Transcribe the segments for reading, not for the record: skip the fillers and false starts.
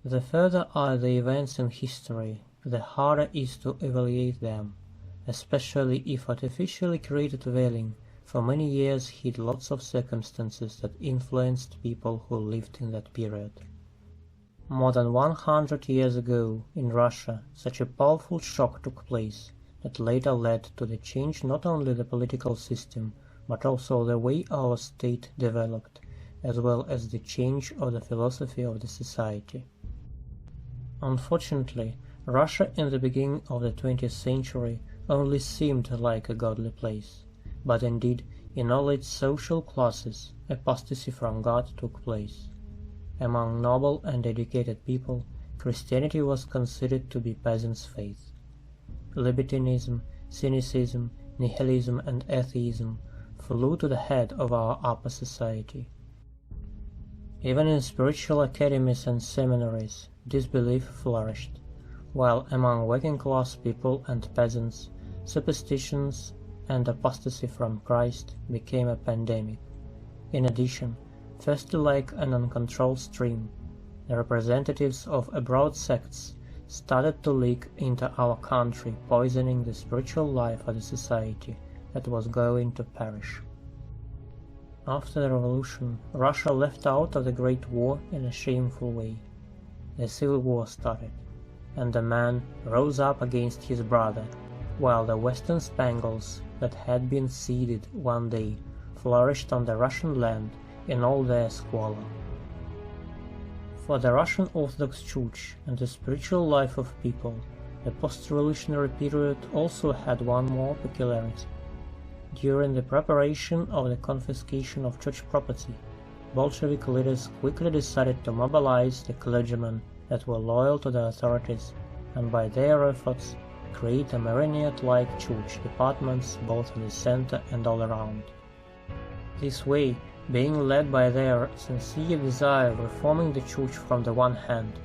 The further are the events in history, the harder is to evaluate them, especially if artificially created veiling for many years hid lots of circumstances that influenced people who lived in that period. More than 100 years ago, in Russia, such a powerful shock took place that later led to the change not only the political system, but also the way our state developed, as well as the change of the philosophy of the society. Unfortunately, Russia in the beginning of the 20th century only seemed like a godly place, but indeed in all its social classes apostasy from God took place. Among noble and educated people, Christianity was considered to be peasants' faith. Libertinism, cynicism, nihilism and atheism flew to the head of our upper society. Even in spiritual academies and seminaries, disbelief flourished, while among working-class people and peasants, superstitions and apostasy from Christ became a pandemic. In addition, firstly like an uncontrolled stream, the representatives of abroad sects started to leak into our country, poisoning the spiritual life of the society that was going to perish. After the revolution, Russia left out of the Great War in a shameful way. The Civil War started, and the man rose up against his brother, while the western spangles that had been seeded one day flourished on the Russian land in all their squalor. For the Russian Orthodox Church and the spiritual life of people, the post-revolutionary period also had one more peculiarity. During the preparation of the confiscation of church property, Bolshevik leaders quickly decided to mobilize the clergymen that were loyal to the authorities and by their efforts create a marionette-like church departments both in the center and all around. This way, being led by their sincere desire of reforming the church from the one hand,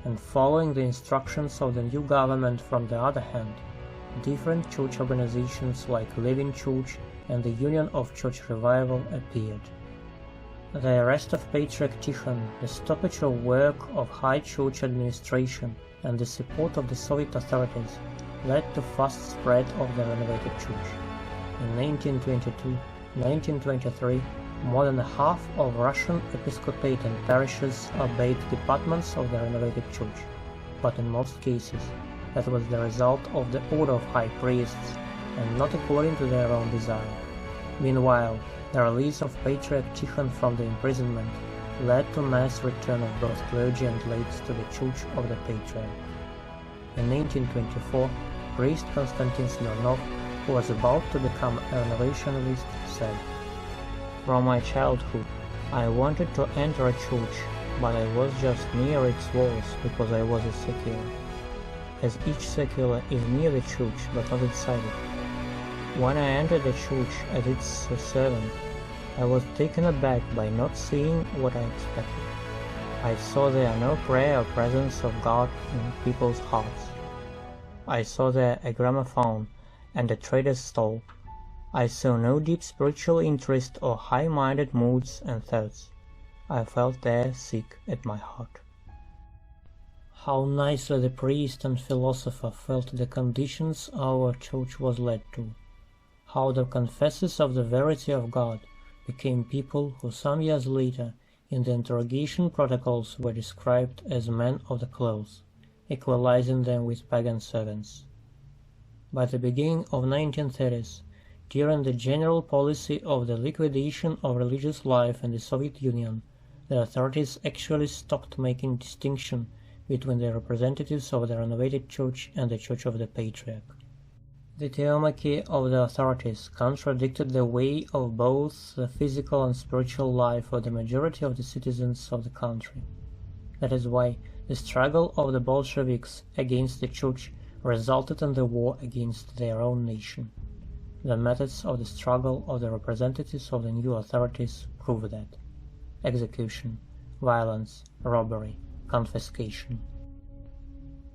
and following the instructions of the new government from the other hand, different church organizations like Living Church and the Union of Church Revival appeared. The arrest of Patriarch Tikhon, the stoppage of work of high church administration, and the support of the Soviet authorities led to fast spread of the Renovated Church. In 1922-1923, more than half of Russian episcopate and parishes obeyed departments of the Renovated Church, but in most cases that was the result of the order of high priests and not according to their own desire. Meanwhile, the release of Patriarch Tikhon from the imprisonment led to mass return of both clergy and laity to the Church of the Patriarch. In 1924, priest Konstantin Smirnov, who was about to become a renovationalist, said, "From my childhood, I wanted to enter a church, but I was just near its walls because I was a secular, as each secular is near the church but not inside it. When I entered the church as its servant, I was taken aback by not seeing what I expected. I saw there no prayer or presence of God in people's hearts. I saw there a gramophone and a trader's stall. I saw no deep spiritual interest or high-minded moods and thoughts. I felt there sick at my heart." How nicely the priest and philosopher felt the conditions our church was led to. How the confessors of the verity of God became people who some years later in the interrogation protocols were described as men of the cloth, equalizing them with pagan servants. By the beginning of 1930s, during the general policy of the liquidation of religious life in the Soviet Union, the authorities actually stopped making distinction between the representatives of the Renovated Church and the Church of the Patriarch. The theomachy of the authorities contradicted the way of both the physical and spiritual life of the majority of the citizens of the country. That is why the struggle of the Bolsheviks against the Church resulted in the war against their own nation. The methods of the struggle of the representatives of the new authorities prove that: execution, violence, robbery, confiscation.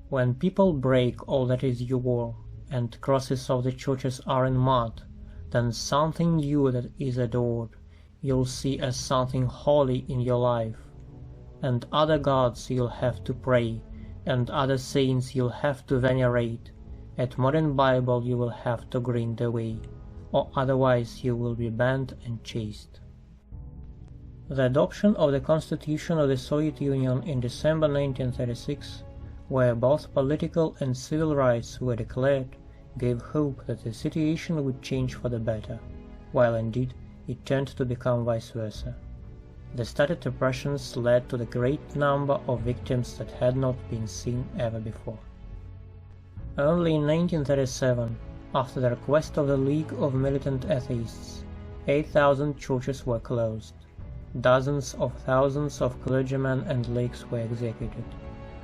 When people break all that is your, and crosses of the churches are in mud, then something new that is adored you'll see as something holy in your life, and other gods you'll have to pray, and other saints you'll have to venerate. At modern Bible you will have to grind away, or otherwise you will be banned and chased. The adoption of the Constitution of the Soviet Union in December 1936, where both political and civil rights were declared, gave hope that the situation would change for the better, while indeed it turned to become vice versa. The started repressions led to the great number of victims that had not been seen ever before. Only in 1937, after the request of the League of Militant Atheists, 8,000 churches were closed. Dozens of thousands of clergymen and laicos were executed.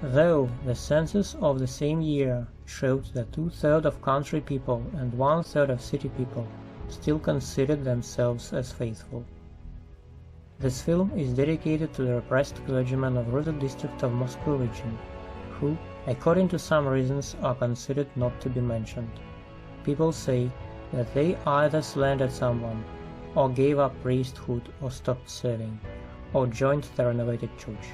Though the census of the same year showed that 2/3 of country people and 1/3 of city people still considered themselves as faithful. This film is dedicated to the repressed clergymen of Ruza district of Moscow region, who, according to some reasons, are considered not to be mentioned. People say that they either slandered someone, or gave up priesthood, or stopped serving, or joined the Renovated Church.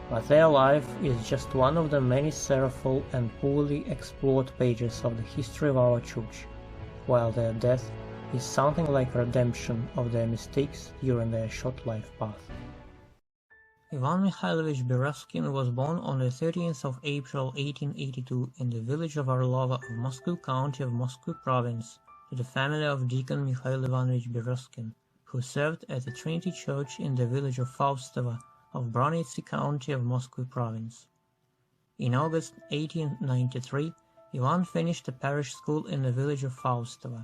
But their life is just one of the many sorrowful and poorly explored pages of the history of our church, while their death is something like redemption of their mistakes during their short life path. Ivan Mikhailovich Berezkin was born on the 13th of April 1882 in the village of Orlova of Moscow County of Moscow Province, to the family of Deacon Mikhail Ivanovich Berezkin, who served at the Trinity Church in the village of Faustovo of Broniitsy County of Moscow Province. In August 1893, Ivan finished the parish school in the village of Faustovo.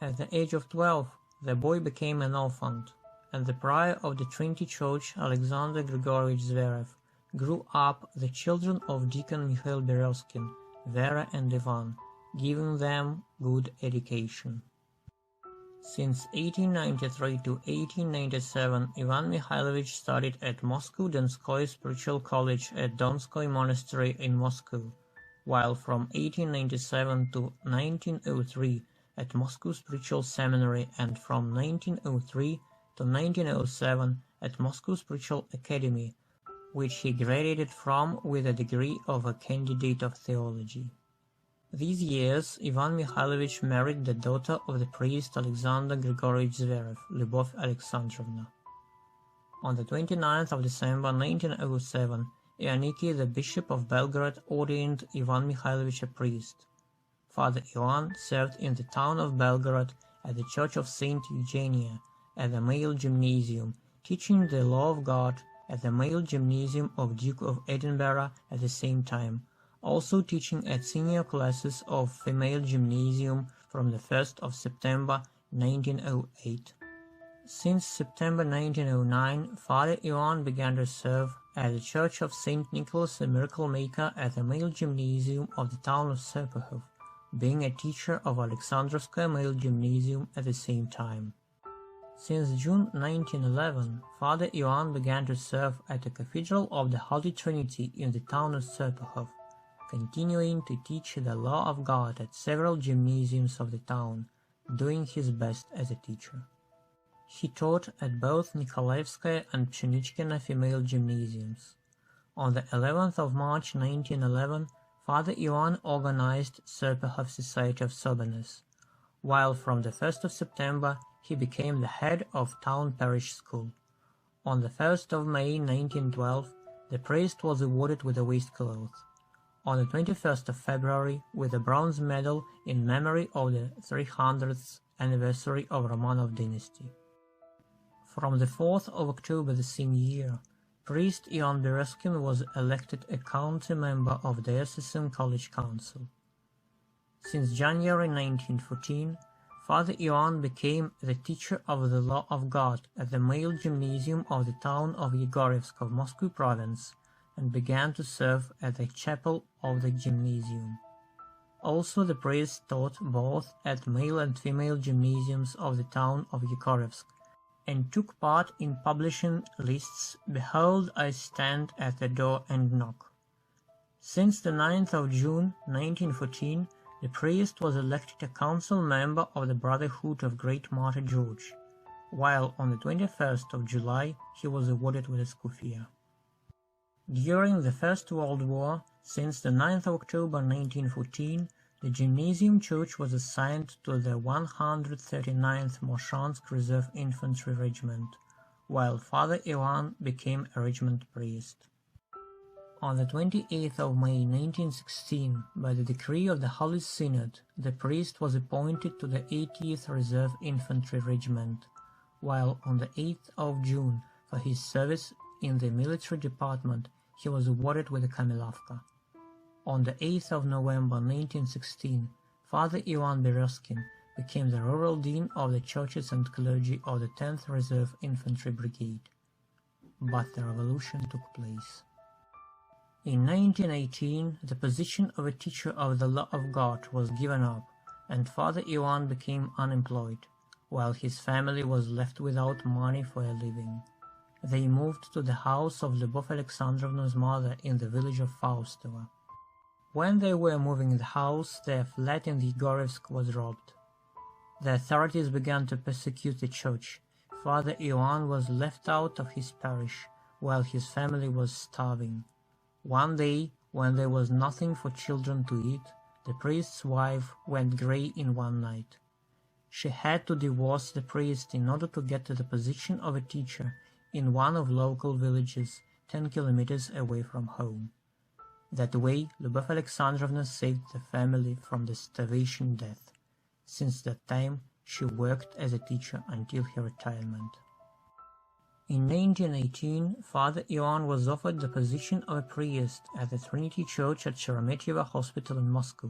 At the age of 12, the boy became an orphan, and the prior of the Trinity Church, Alexander Grigorievich Zverev, grew up the children of Deacon Mikhail Berezkin, Vera and Ivan, giving them good education. Since 1893 to 1897, Ivan Mikhailovich studied at Moscow Donskoy Spiritual College at Donskoy Monastery in Moscow, while from 1897 to 1903 at Moscow Spiritual Seminary, and from 1903 to 1907 at Moscow Spiritual Academy, which he graduated from with a degree of a candidate of theology. These years, Ivan Mikhailovich married the daughter of the priest Alexander Grigorievich Zverev, Lyubov Alexandrovna. On the 29th of December 1907, Ioniki, the Bishop of Belgrade, ordained Ivan Mikhailovich a priest. Father Ivan served in the town of Belgrade at the Church of Saint Eugenia, at the male gymnasium, teaching the law of God at the male gymnasium of Duke of Edinburgh at the same time, also teaching at senior classes of female gymnasium from the 1st of September 1908. Since September 1909, Father Ivan began to serve at the Church of St. Nicholas the Miracle Maker at the male gymnasium of the town of Serpukhov, being a teacher of Alexandrovskoye male gymnasium at the same time. Since June 1911, Father Ivan began to serve at the Cathedral of the Holy Trinity in the town of Serpukhov, continuing to teach the law of God at several gymnasiums of the town, doing his best as a teacher. He taught at both Nikolaevskaya and Pshenichkina female gymnasiums. On the 11th of March 1911, Father Ivan organized Serpukhov Society of Soberness, while from the 1st of September he became the head of town parish school. On the 1st of May 1912, the priest was awarded with a waistcloth. On the 21st of February, with a bronze medal in memory of the 300th anniversary of Romanov dynasty. From the 4th of October the same year, priest Ivan Berezkin was elected a county member of the Diocesan College Council. Since January 1914, Father Ivan became the teacher of the law of God at the male gymnasium of the town of Yegorevsk of Moscow Province, and began to serve at the chapel of the gymnasium. Also the priest taught both at male and female gymnasiums of the town of Yegorevsk, and took part in publishing lists "Behold, I stand at the door and knock." Since the 9th of June 1914, the priest was elected a council member of the Brotherhood of Great Martyr George, while on the 21st of July he was awarded with a skufia. During the First World War, since the 9th of October 1914, the Gymnasium Church was assigned to the 139th Moshansk Reserve Infantry Regiment, while Father Ivan became a regiment priest. On the 28th of May 1916, by the decree of the Holy Synod, the priest was appointed to the 80th Reserve Infantry Regiment, while on the 8th of June, for his service in the military department, he was awarded with a Kamilavka. On the 8th of November 1916, Father Ivan Berezkin became the rural dean of the churches and clergy of the 10th Reserve Infantry Brigade. But the revolution took place. In 1918, the position of a teacher of the law of God was given up, and Father Ivan became unemployed, while his family was left without money for a living. They moved to the house of Lyubov Alexandrovna's mother in the village of Faustovo. When they were moving the house, their flat in Yegorevsk was robbed. The authorities began to persecute the church. Father Ivan was left out of his parish, while his family was starving. One day, when there was nothing for children to eat, the priest's wife went grey in one night. She had to divorce the priest in order to get to the position of a teacher in one of local villages 10 kilometers away from home. That way, Lyubov Alexandrovna saved the family from the starvation death. Since that time, she worked as a teacher until her retirement. In 1918, Father Ivan was offered the position of a priest at the Trinity Church at Sheremetyevo Hospital in Moscow.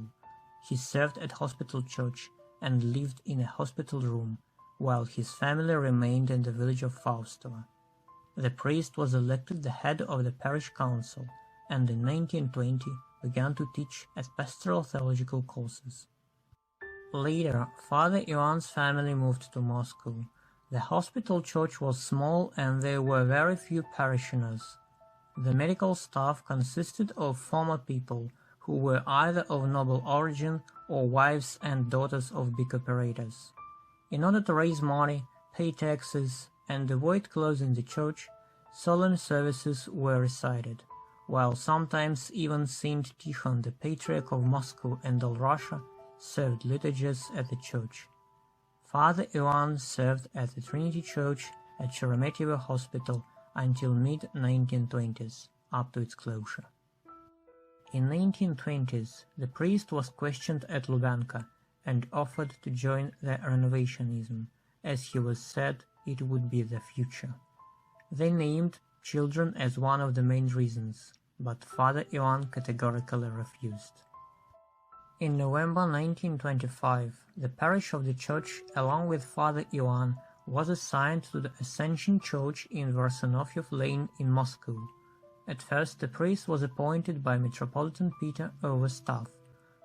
He served at Hospital Church and lived in a hospital room, while his family remained in the village of Faustovo. The priest was elected the head of the parish council, and in 1920 began to teach at pastoral theological courses. Later, Father Ivan's family moved to Moscow. The hospital church was small and there were very few parishioners. The medical staff consisted of former people who were either of noble origin or wives and daughters of big operators. In order to raise money, pay taxes, and avoid closing the church, solemn services were recited, while sometimes even Saint Tikhon, the Patriarch of Moscow and all Russia, served liturgies at the church. Father Ivan served at the Trinity Church at Sheremetyevo Hospital until mid-1920s, up to its closure. In 1920s, the priest was questioned at Lubyanka and offered to join the Renovationism, as he was said it would be the future. They named children as one of the main reasons, but Father Ivan categorically refused. In November 1925, the parish of the church, along with Father Ivan, was assigned to the Ascension Church in Versenofyev Lane in Moscow. At first, the priest was appointed by Metropolitan Peter over staff,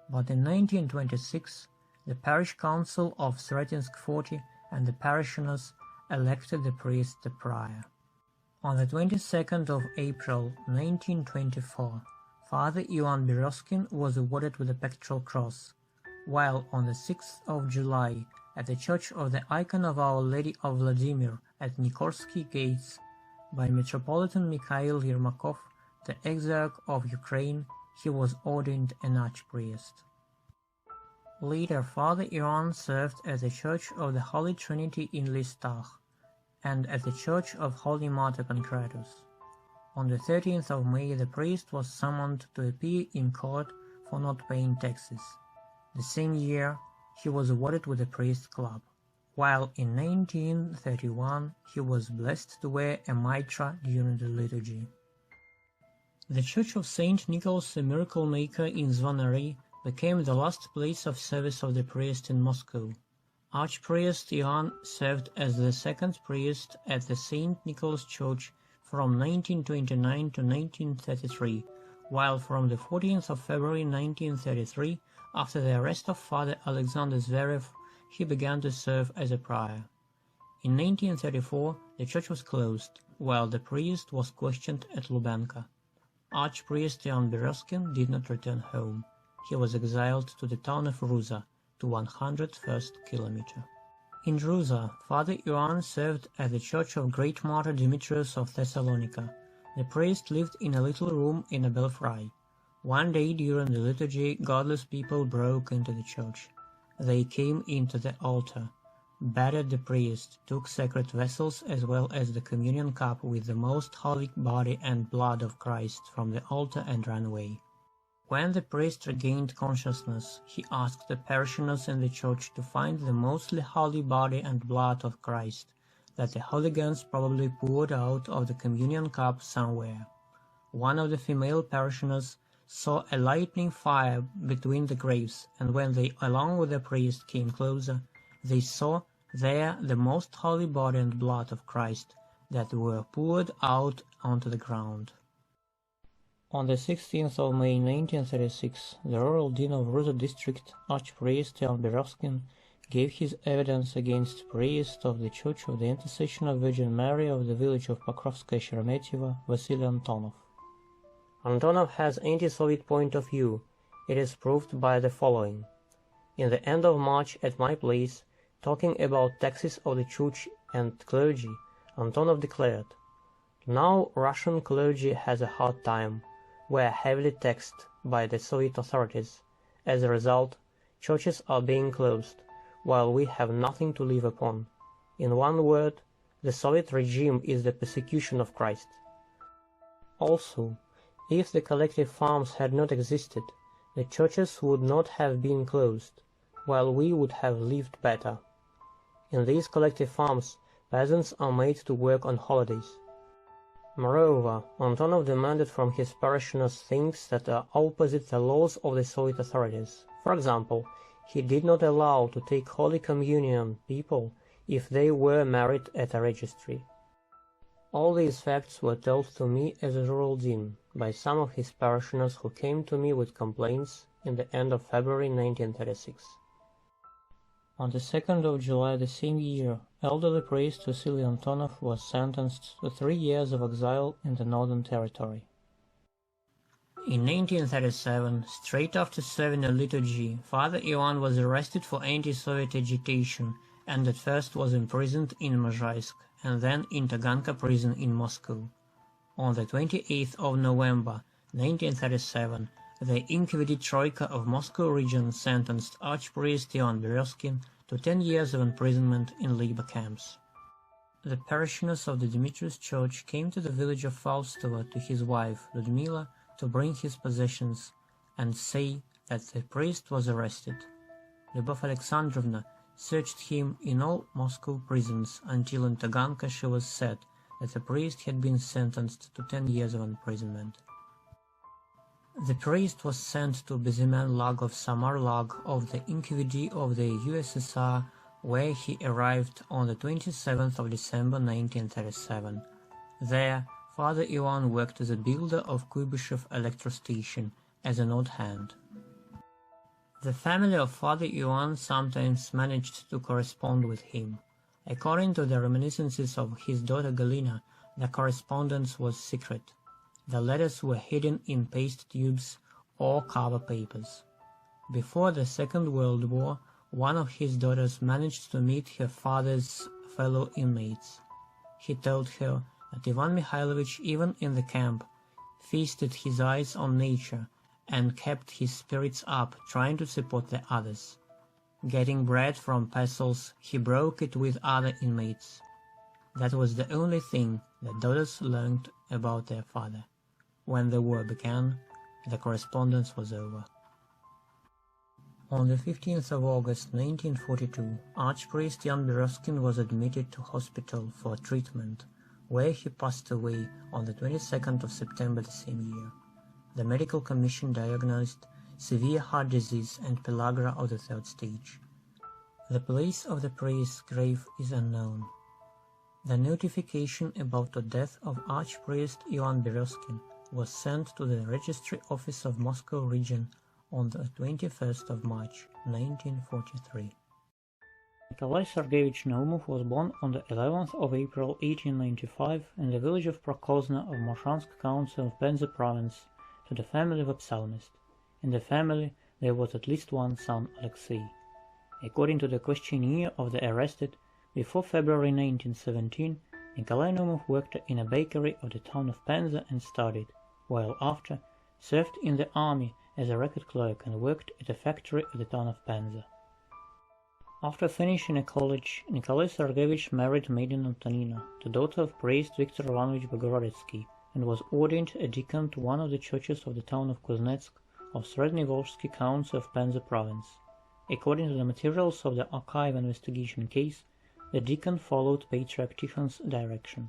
but in 1926, the parish council of Sretinsk 40 and the parishioners elected the priest the prior. On the 22nd of April 1924, Father Ivan Berezkin was awarded with a pectoral cross, while on the 6th of July, at the Church of the Icon of Our Lady of Vladimir at Nikorsky Gates, by Metropolitan Mikhail Yermakov, the Exarch of Ukraine, he was ordained an archpriest. Later, Father Ivan served at the Church of the Holy Trinity in Listach and at the Church of Holy Martyr Pancratus. On the 13th of May, the priest was summoned to appear in court for not paying taxes. The same year, he was awarded with the priest club, while in 1931 he was blessed to wear a mitra during the liturgy. The Church of Saint Nicholas the Miracle Maker in Zvonary became the last place of service of the priest in Moscow. Archpriest Ivan served as the second priest at the St. Nicholas Church from 1929 to 1933, while from the 14th of February 1933, after the arrest of Father Alexander Zverev, he began to serve as a prior. In 1934, the church was closed, while the priest was questioned at Lubyanka. Archpriest Ivan Berezkin did not return home. He was exiled to the town of Ruza, to 101st kilometer. In Ruza, Father Ivan served at the Church of Great Martyr Demetrius of Thessalonica, The priest lived in a little room in a belfry. One day during the liturgy, godless people broke into the church. They came into the altar, battered the priest, took sacred vessels as well as the communion cup with the most holy body and blood of Christ from the altar and ran away. When the priest regained consciousness, he asked the parishioners in the church to find the mostly holy body and blood of Christ, that the hooligans probably poured out of the communion cup somewhere. One of the female parishioners saw a lightning fire between the graves, and when they, along with the priest, came closer, they saw there the most holy body and blood of Christ that were poured out onto the ground. On the 16th of May 1936, the rural dean of Ruza district, Archpriest Jan Berezkin, gave his evidence against priest of the Church of the Intercession of Virgin Mary of the village of Pokrovskaya Sheremetyevo, Vasily Antonov. Antonov has anti-Soviet point of view. It is proved by the following. In the end of March at my place, talking about taxes of the church and clergy, Antonov declared, "Now Russian clergy has a hard time. We are heavily taxed by the Soviet authorities. As a result, churches are being closed, while we have nothing to live upon. In one word, the Soviet regime is the persecution of Christ." Also, if the collective farms had not existed, the churches would not have been closed, while we would have lived better. In these collective farms, peasants are made to work on holidays. Moreover, Antonov demanded from his parishioners things that are opposite the laws of the Soviet authorities. For example, he did not allow to take Holy Communion people if they were married at a registry. All these facts were told to me as a rural dean by some of his parishioners who came to me with complaints in the end of February 1936. On the 2nd of July the same year, elderly priest Vasily Antonov was sentenced to 3 years of exile in the Northern Territory. In 1937, straight after serving a liturgy, Father Ivan was arrested for anti-Soviet agitation and at first was imprisoned in Mozhaisk and then in Taganka prison in Moscow. On the 28th of November 1937, the Inquisitive Troika of Moscow region sentenced Archpriest Jan Berezkin to 10 years of imprisonment in labor camps. The parishioners of the Dimitrius Church came to the village of Faustovo to his wife, Ludmila, to bring his possessions and say that the priest was arrested. Lyubov Alexandrovna searched him in all Moscow prisons until in Taganka she was said that the priest had been sentenced to 10 years of imprisonment. The priest was sent to Bezemen Lag of Samar Lag of the NKVD of the USSR, where he arrived on the 27th of December 1937. There, Father Ivan worked as a builder of Kuybyshev electro station as an odd hand. The family of Father Ivan sometimes managed to correspond with him. According to the reminiscences of his daughter Galina, the correspondence was secret. The letters were hidden in paste tubes or cover papers. Before the Second World War, one of his daughters managed to meet her father's fellow inmates. He told her that Ivan Mikhailovich, even in the camp, feasted his eyes on nature and kept his spirits up trying to support the others. Getting bread from parcels, he broke it with other inmates. That was the only thing the daughters learned about their father. When the war began, the correspondence was over. On the 15th of August 1942, Archpriest Jan Berezkin was admitted to hospital for treatment, where he passed away on the 22nd of September the same year. The medical commission diagnosed severe heart disease and pellagra of the third stage. The place of the priest's grave is unknown. The notification about the death of Archpriest Ivan Berezkin was sent to the Registry Office of Moscow region on the 21st of March 1943. Nikolai Sergeyevich Naumov was born on the 11th of April 1895 in the village of Prokozna of Moshansk County of Penza province to the family of a psalmist. In the family there was at least one son, Alexei. According to the questionnaire of the arrested, before February 1917, Nikolai Naumov worked in a bakery of the town of Penza and studied, while after served in the army as a record clerk and worked at a factory of the town of Penza. After finishing college, Nikolai Sergeyevich married maiden Antonina, the daughter of priest Viktor Ivanovich Bogorodetsky, and was ordained a deacon to one of the churches of the town of Kuznetsk of Sredny Volzhsky Council of Penza province. According to the materials of the archive investigation case, the deacon followed Patriarch Tikhon's direction.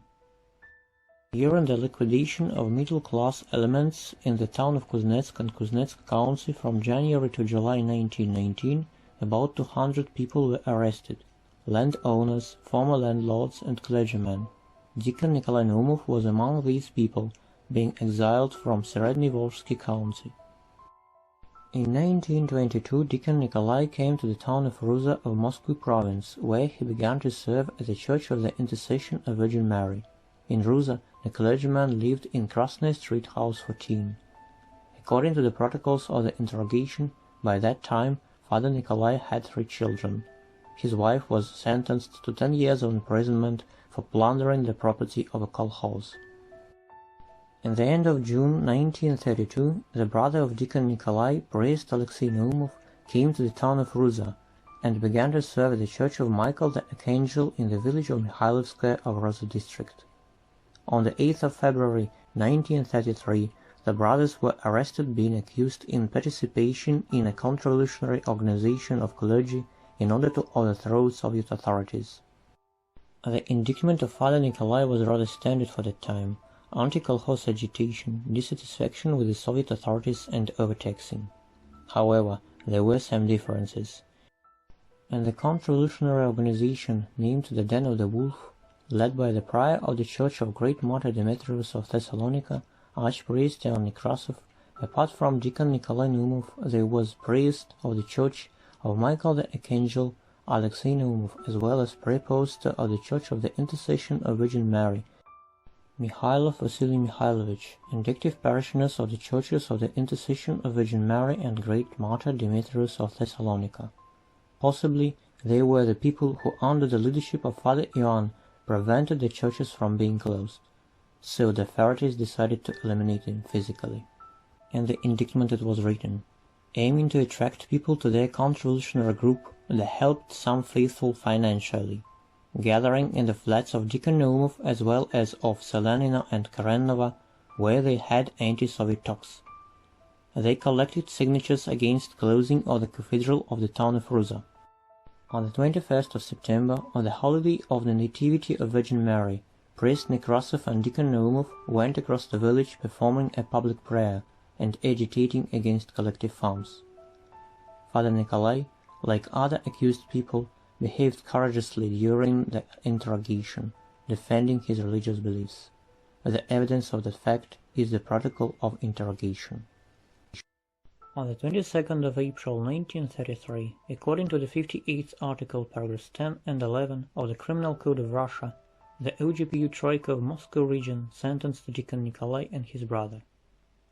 During the liquidation of middle-class elements in the town of Kuznetsk and Kuznetsk Council from January to July 1919, about 200 people were arrested: landowners, former landlords, and clergymen. Deacon Nikolai Naumov was among these people, being exiled from Sredny Volzhsky Council. In 1922, Deacon Nikolai came to the town of Ruza of Moscow province, where he began to serve at the Church of the Intercession of Virgin Mary. In Ruza, the clergyman lived in Krasnaya Street, house 14. According to the protocols of the interrogation, by that time Father Nikolai had 3 children. His wife was sentenced to 10 years of imprisonment for plundering the property of a kolkhoz. At the end of June 1932, the brother of Deacon Nikolai, priest Alexei Naumov, came to the town of Ruza and began to serve at the Church of Michael the Archangel in the village of Mikhailovskaya of Ruza district. On the 8th of February 1933, the brothers were arrested, being accused in participation in a counter-revolutionary organization of clergy in order to overthrow Soviet authorities. The indictment of Father Nikolai was rather standard for that time: anti-kolkhoz agitation, dissatisfaction with the Soviet authorities, and overtaxing. However, there were some differences. And the counter-revolutionary organization named the Den of the Wolf, led by the prior of the Church of Great Martyr Demetrius of Thessalonica, Archpriest Ion Nekrasov, apart from Deacon Nikolai Naumov, there was priest of the Church of Michael the Archangel, Alexei Naumov, as well as prepost of the Church of the Intercession of Virgin Mary, Mikhailov Vasily Mikhailovich, and active parishioners of the Churches of the Intercession of Virgin Mary and Great Martyr Demetrius of Thessalonica. Possibly they were the people who, under the leadership of Father Ion, prevented the churches from being closed. So the authorities decided to eliminate them physically. In the indictment it was written, aiming to attract people to their counter-revolutionary group, they helped some faithful financially, gathering in the flats of Deacon Naumov as well as of Selenina and Karenova, where they had anti-Soviet talks. They collected signatures against closing of the cathedral of the town of Ruza. On the 21st of September, on the holiday of the Nativity of Virgin Mary, Priest Nekrasov and Deacon Naumov went across the village performing a public prayer and agitating against collective farms. Father Nikolai, like other accused people, behaved courageously during the interrogation, defending his religious beliefs. The evidence of that fact is the protocol of interrogation. On the 22nd of April 1933, according to the 58th article, paragraphs 10 and 11 of the Criminal Code of Russia, the OGPU Troika of Moscow region sentenced Deacon Nikolai and his brother.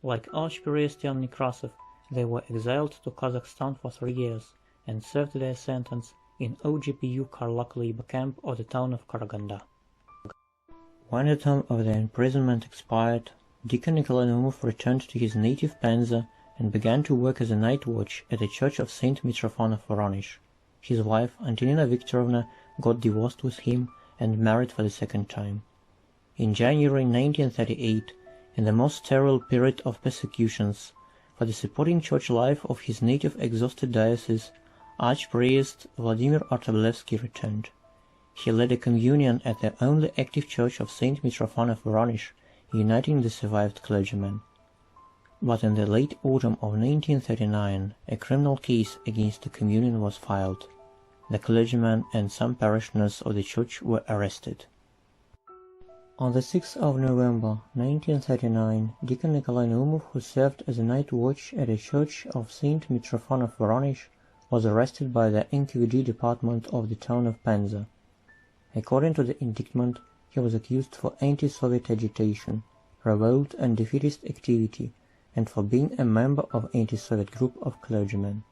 Like Archpriest Ion Nekrasov, they were exiled to Kazakhstan for 3 years and served their sentence in OGPU Karlak labor camp of the town of Karaganda. When the term of their imprisonment expired, Deacon Nikolai Naumov returned to his native Penza and began to work as a night watch at the church of Saint Mitrofan of Voronezh. His wife, Antonina Viktorovna, got divorced with him and married for the 2nd time. In January 1938, in the most terrible period of persecutions, for the supporting church life of his native exhausted diocese, Archpriest Vladimir Artablevsky returned. He led a communion at the only active church of Saint Mitrofan of Voronezh, uniting the survived clergymen. But in the late autumn of 1939, a criminal case against the communion was filed. The clergyman and some parishioners of the church were arrested. On the 6th of November 1939, Deacon Nikolai Naumov, who served as a night watch at a church of Saint Mitrofan of Voronezh, was arrested by the NKVD department of the town of Penza. According to the indictment, he was accused for anti-Soviet agitation, revolt and defeatist activity, and for being a member of anti-Soviet group of clergymen.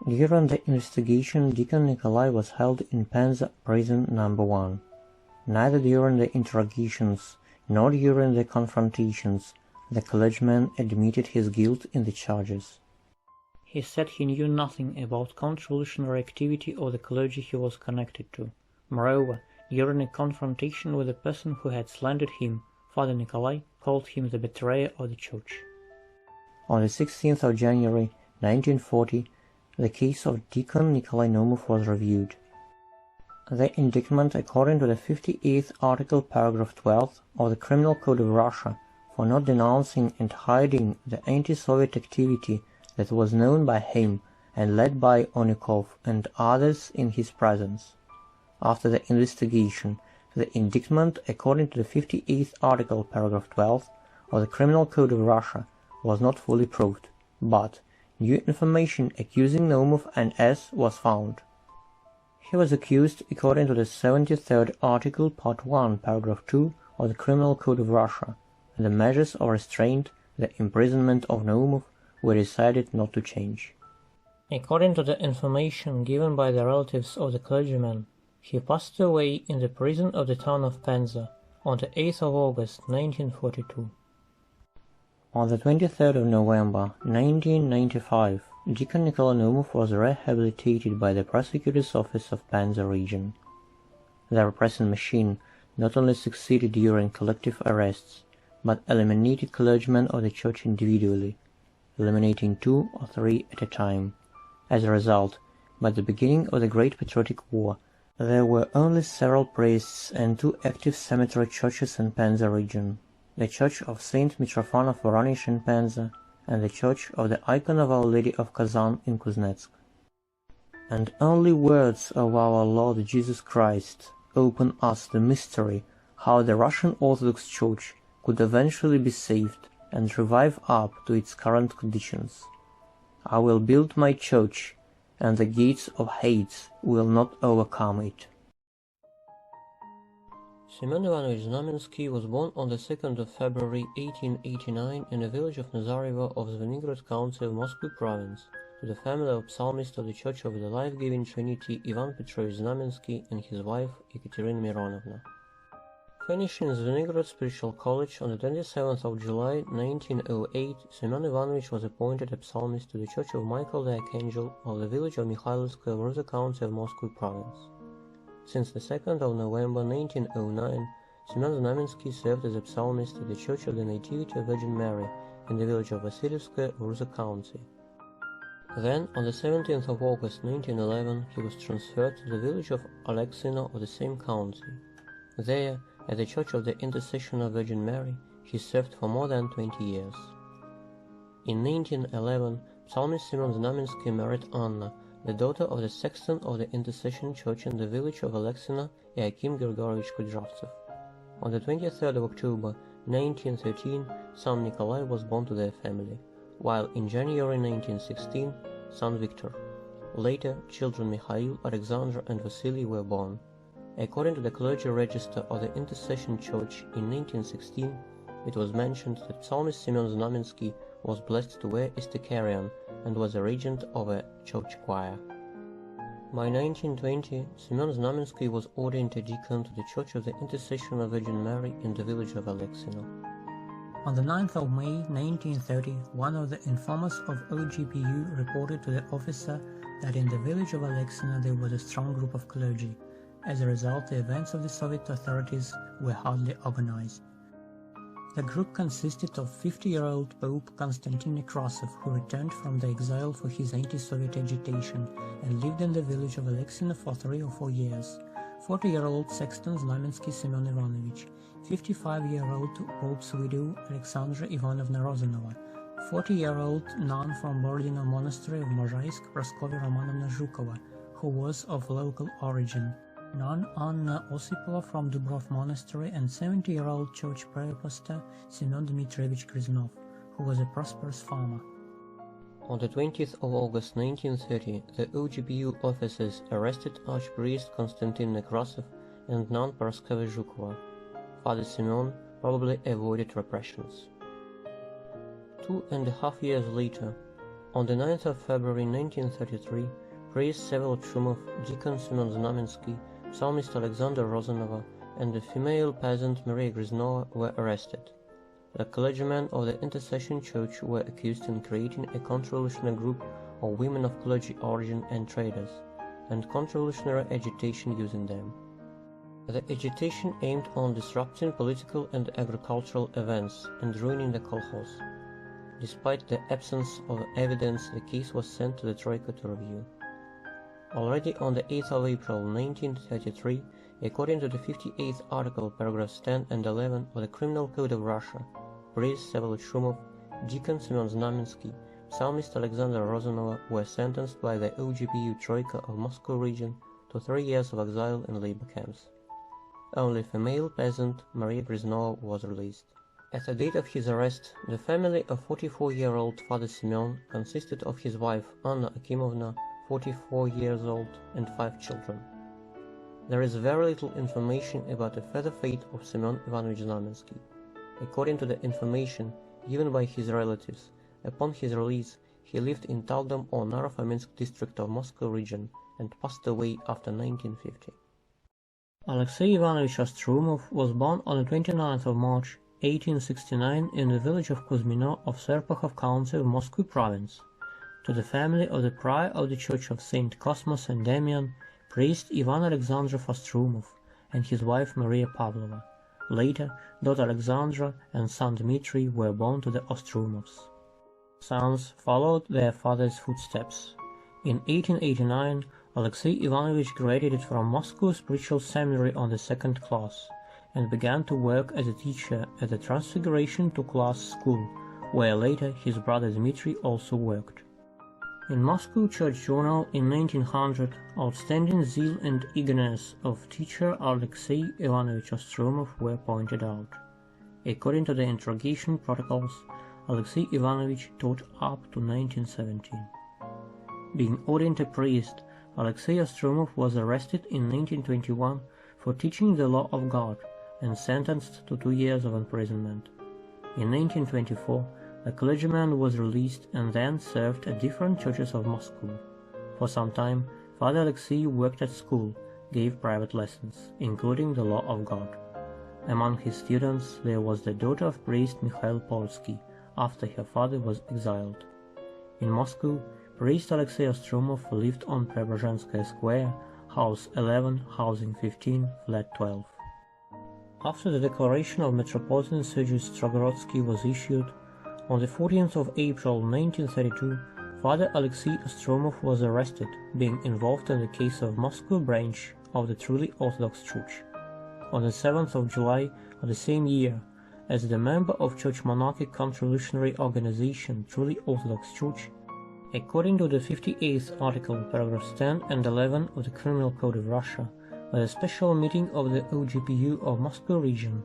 During the investigation, Deacon Nikolai was held in Penza prison number 1. Neither during the interrogations nor during the confrontations the clergyman admitted his guilt in the charges. He said he knew nothing about counter-revolutionary activity or the clergy he was connected to. Moreover, during a confrontation with a person who had slandered him, Father Nikolai called him the betrayer of the Church. On the 16th of January 1940, the case of Deacon Nikolai Naumov was reviewed. The indictment, according to the 58th article, paragraph 12 of the Criminal Code of Russia, for not denouncing and hiding the anti-Soviet activity that was known by him and led by Onikov and others in his presence. After the investigation, the indictment, according to the 58th article, paragraph 12 of the Criminal Code of Russia, was not fully proved, but new information accusing Naumov and S. was found. He was accused, according to the 73rd article, part 1, paragraph 2 of the Criminal Code of Russia, and the measures of restraint, the imprisonment of Naumov, were decided not to change. According to the information given by the relatives of the clergyman, he passed away in the prison of the town of Penza on the 8th of August 1942. On the 23rd of November 1995, Deacon Nikolai Naumov was rehabilitated by the prosecutor's office of Penza region. The repressing machine not only succeeded during collective arrests, but eliminated clergymen of the church individually, eliminating 2 or 3 at a time. As a result, by the beginning of the Great Patriotic War, there were only several priests and 2 active cemetery churches in Penza region, the Church of Saint Mitrofanov Voronezh in Penza, and the Church of the Icon of Our Lady of Kazan in Kuznetsk. And only words of our Lord Jesus Christ open us the mystery how the Russian Orthodox Church could eventually be saved and revive up to its current conditions. I will build my church, and the gates of Hades will not overcome it. Semyon Ivanovich Znamensky was born on the 2nd of February 1889 in the village of Nazarevo of Zvenigrod County of Moscow Province, to the family of psalmist of the Church of the Life-Giving Trinity Ivan Petrovich Znamensky and his wife Ekaterina Mironovna. Finishing Zvenigrod Spiritual College on the 27th of July 1908, Semyon Ivanovich was appointed a psalmist to the Church of Michael the Archangel of the village of Mikhailovskoye of Ruza County of Moscow Province. Since the 2nd of November 1909, Semyon Znamensky served as a psalmist at the Church of the Nativity of Virgin Mary in the village of Vasilyevskoye of Ruza County. Then, on the 17th of August 1911, he was transferred to the village of Alexino of the same county. There, at the Church of the Intercession of Virgin Mary, he served for more than 20 years. In 1911, psalmist Semyon Znamensky married Anna, the daughter of the sexton of the Intercession Church in the village of Alexina, Yakim Grigorievich Kudravtsev. On the 23rd of October 1913, son Nikolai was born to their family, while in January 1916, son Victor. Later, children Mikhail, Alexander and Vasily were born. According to the clergy register of the Intercession Church in 1916, it was mentioned that psalmist Semyon Znamensky was blessed to wear a stecharion and was a regent of a church choir. By 1920, Semyon Znamensky was ordained a deacon to the Church of the Intercession of Virgin Mary in the village of Alexino. On the 9th of May 1930, one of the informers of OGPU reported to the officer that in the village of Alexina there was a strong group of clergy. As a result, the events of the Soviet authorities were hardly organized. The group consisted of 50-year-old Pope Konstantin Nekrasov, who returned from the exile for his anti-Soviet agitation and lived in the village of Alexina for 3 or 4 years, 40-year-old sexton Znamensky Semyon Ivanovich, 55-year-old Pope's widow Alexandra Ivanovna Rozanova, 40-year-old nun from Bordino Monastery of Mozhaisk Praskovia Romanovna Zhukova, who was of local origin, nun Anna Osipova from Dubrov Monastery, and 70-year-old church prayer pastor Semyon Dmitrievich Griznov, who was a prosperous farmer. On the 20th of August 1930, the OGPU officers arrested Archpriest Konstantin Nekrasov and nun Praskovia Zhukova. Father Semyon probably avoided repressions. 2.5 years later, on the 9th of February 1933, priest Sevel Chumov, deacon Semyon Znamensky, psalmist Alexander Rozanova, and the female peasant Maria Gryznova were arrested. The clergymen of the Intercession Church were accused in creating a counter-revolutionary group of women of clergy origin and traders, and counter-revolutionary agitation using them. The agitation aimed on disrupting political and agricultural events and ruining the kolkhoz. Despite the absence of evidence, the case was sent to the Troika to review. Already on the 8th of April 1933, according to the 58th article, paragraphs 10 and 11 of the Criminal Code of Russia, priest Vsevolod Shumov, deacon Semyon Znamensky, psalmist Alexander Rozanova were sentenced by the OGPU Troika of Moscow region to 3 years of exile in labor camps. Only female peasant Maria Gryznova was released. At the date of his arrest, the family of 44-year-old Father Semyon consisted of his wife Anna Akimovna, 44 years old, and 5 children. There is very little information about the further fate of Semyon Ivanovich Znamensky. According to the information given by his relatives, upon his release, he lived in Taldom or Narofominsk district of Moscow region and passed away after 1950. Alexey Ivanovich Ostromov was born on the 29th of March 1869 in the village of Kuzmino of Serpukhov County of Moscow province, to the family of the prior of the Church of St. Cosmas and Damian, priest Ivan Alexandrov Ostromov, and his wife Maria Pavlova. Later, daughter Alexandra and son Dmitry were born to the Ostromovs. Sons followed their father's footsteps. In 1889, Alexey Ivanovich graduated from Moscow Spiritual Seminary on the 2nd class, and began to work as a teacher at the Transfiguration to Class School, where later his brother Dmitry also worked. In Moscow Church Journal in 1900, outstanding zeal and eagerness of teacher Alexey Ivanovich Ostromov were pointed out. According to the interrogation protocols, Alexey Ivanovich taught up to 1917. Being ordained a priest, Alexey Ostromov was arrested in 1921 for teaching the law of God and sentenced to 2 years of imprisonment. In 1924, the clergyman was released and then served at different churches of Moscow. For some time, Father Alexei worked at school, gave private lessons, including the law of God. Among his students there was the daughter of priest Mikhail Polsky, after her father was exiled. In Moscow, priest Alexey Ostromov lived on Preobrazhenskaya Square, house 11, housing 15, flat 12. After the declaration of Metropolitan Sergius Strogorodski was issued, on the 14th of April 1932, Father Alexey Ostromov was arrested, being involved in the case of Moscow branch of the Truly Orthodox Church. On the 7th of July of the same year, as the member of Church Monarchic Counter-Revolutionary Organization Truly Orthodox Church, according to the 58th article, paragraphs 10 and 11 of the Criminal Code of Russia, by a special meeting of the OGPU of Moscow region,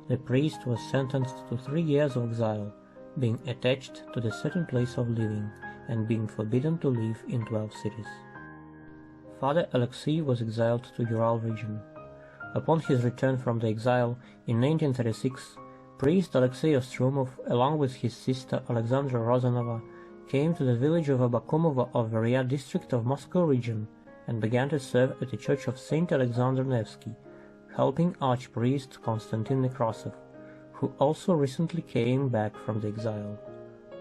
the priest was sentenced to 3 years of exile, being attached to the certain place of living and being forbidden to live in 12 cities. Father Alexei was exiled to Ural region. Upon his return from the exile in 1936, priest Alexey Ostromov, along with his sister Alexandra Rozanova, came to the village of Abakomovo of Veria district of Moscow region and began to serve at the church of Saint Alexander Nevsky, helping archpriest Konstantin Nekrasov, who also recently came back from the exile.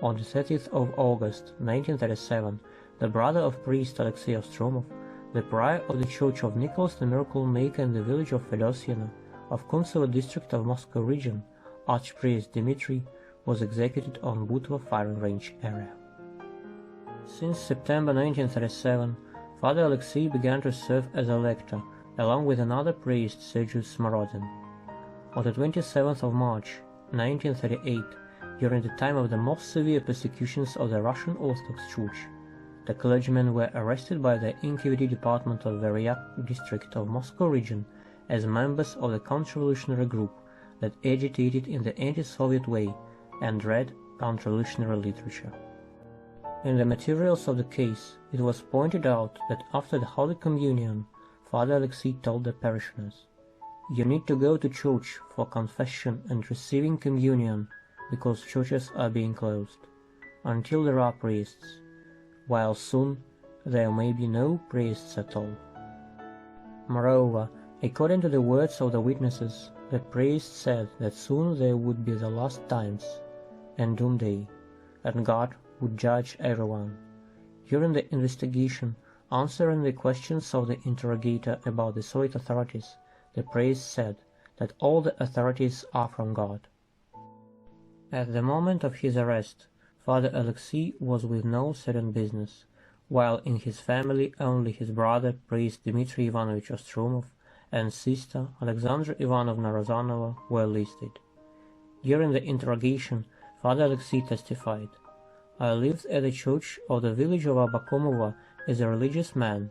On the 30th of August 1937, the brother of priest Alexey Ostromov, the prior of the church of Nicholas the Miracle Maker in the village of Fedosyena of Kuntsevo district of Moscow region, archpriest Dmitry, was executed on Butovo firing range area. Since September 1937, Father Alexei began to serve as a lector, along with another priest, Sergius Smorodin. On the 27th of March 1938, during the time of the most severe persecutions of the Russian Orthodox Church, the clergymen were arrested by the NKVD department of Veryak district of Moscow region as members of the counter-revolutionary group that agitated in the anti-Soviet way and read counter-revolutionary literature. In the materials of the case, it was pointed out that after the Holy Communion, Father Alexei told the parishioners, "You need to go to church for confession and receiving communion because churches are being closed, until there are priests, while soon there may be no priests at all." Moreover, According to the words of the witnesses, the priest said that soon there would be the last times and doomsday, and God would judge everyone. During the investigation, answering the questions of the interrogator about the Soviet authorities, the priest said that all the authorities are from God. At the moment of his arrest, Father Alexei was with no certain business, while in his family only his brother, priest Dmitry Ivanovich Ostromov, and sister Alexandra Ivanovna Rozanova were listed. During the interrogation, Father Alexei testified, "I lived at the church of the village of Abakomova as a religious man,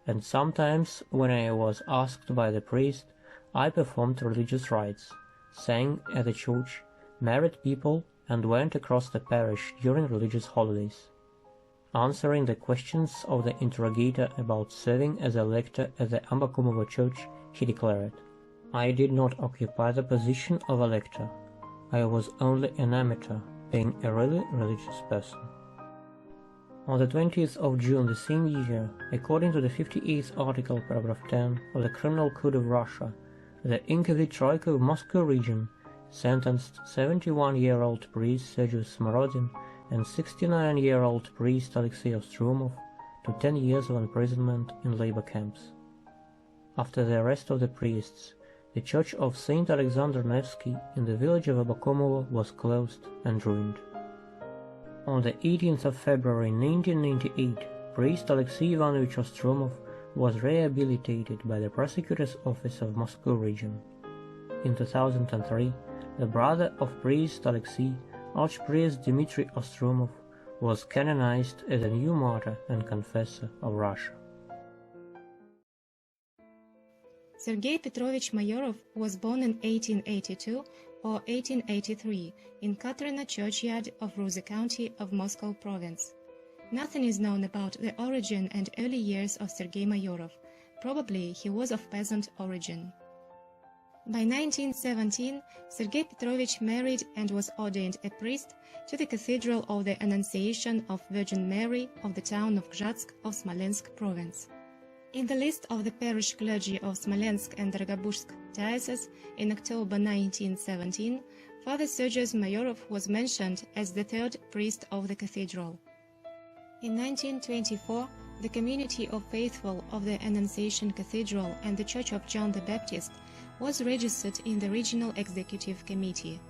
and sometimes when I was asked by the priest, I performed religious rites, sang at the church, married people, and went across the parish during religious holidays." Answering the questions of the interrogator about serving as a lector at the Abakomova church, he declared, "I did not occupy the position of a lector. I was only an amateur, being a really religious person." On the 20th of June the same year, according to the 58th article, paragraph 10 of the Criminal Code of Russia, the Inquisitive Troika of Moscow region sentenced 71-year-old priest Sergei Smorodin and 69-year-old priest Alexei Ostromov to 10 years of imprisonment in labor camps. After the arrest of the priests, the church of Saint Alexander Nevsky in the village of Abakomovo was closed and ruined. On the 18th of February 1998, priest Alexei Ivanovich Ostromov was rehabilitated by the prosecutor's office of Moscow region. In 2003, the brother of priest Alexei, Archpriest Dmitry Ostromov, was canonized as a new martyr and confessor of Russia. Sergei Petrovich Mayorov was born in 1882 or 1883 in Katerina churchyard of Ruza County of Moscow province. Nothing is known about the origin and early years of Sergei Mayorov. Probably he was of peasant origin. By 1917, Sergei Petrovich married and was ordained a priest to the Cathedral of the Annunciation of Virgin Mary of the town of Gzhatsk of Smolensk province. In the list of the parish clergy of Smolensk and Rogobushsk diocese in October 1917, Father Sergei Mayorov was mentioned as the third priest of the cathedral. In 1924, the community of faithful of the Annunciation Cathedral and the Church of John the Baptist was registered in the Regional Executive Committee.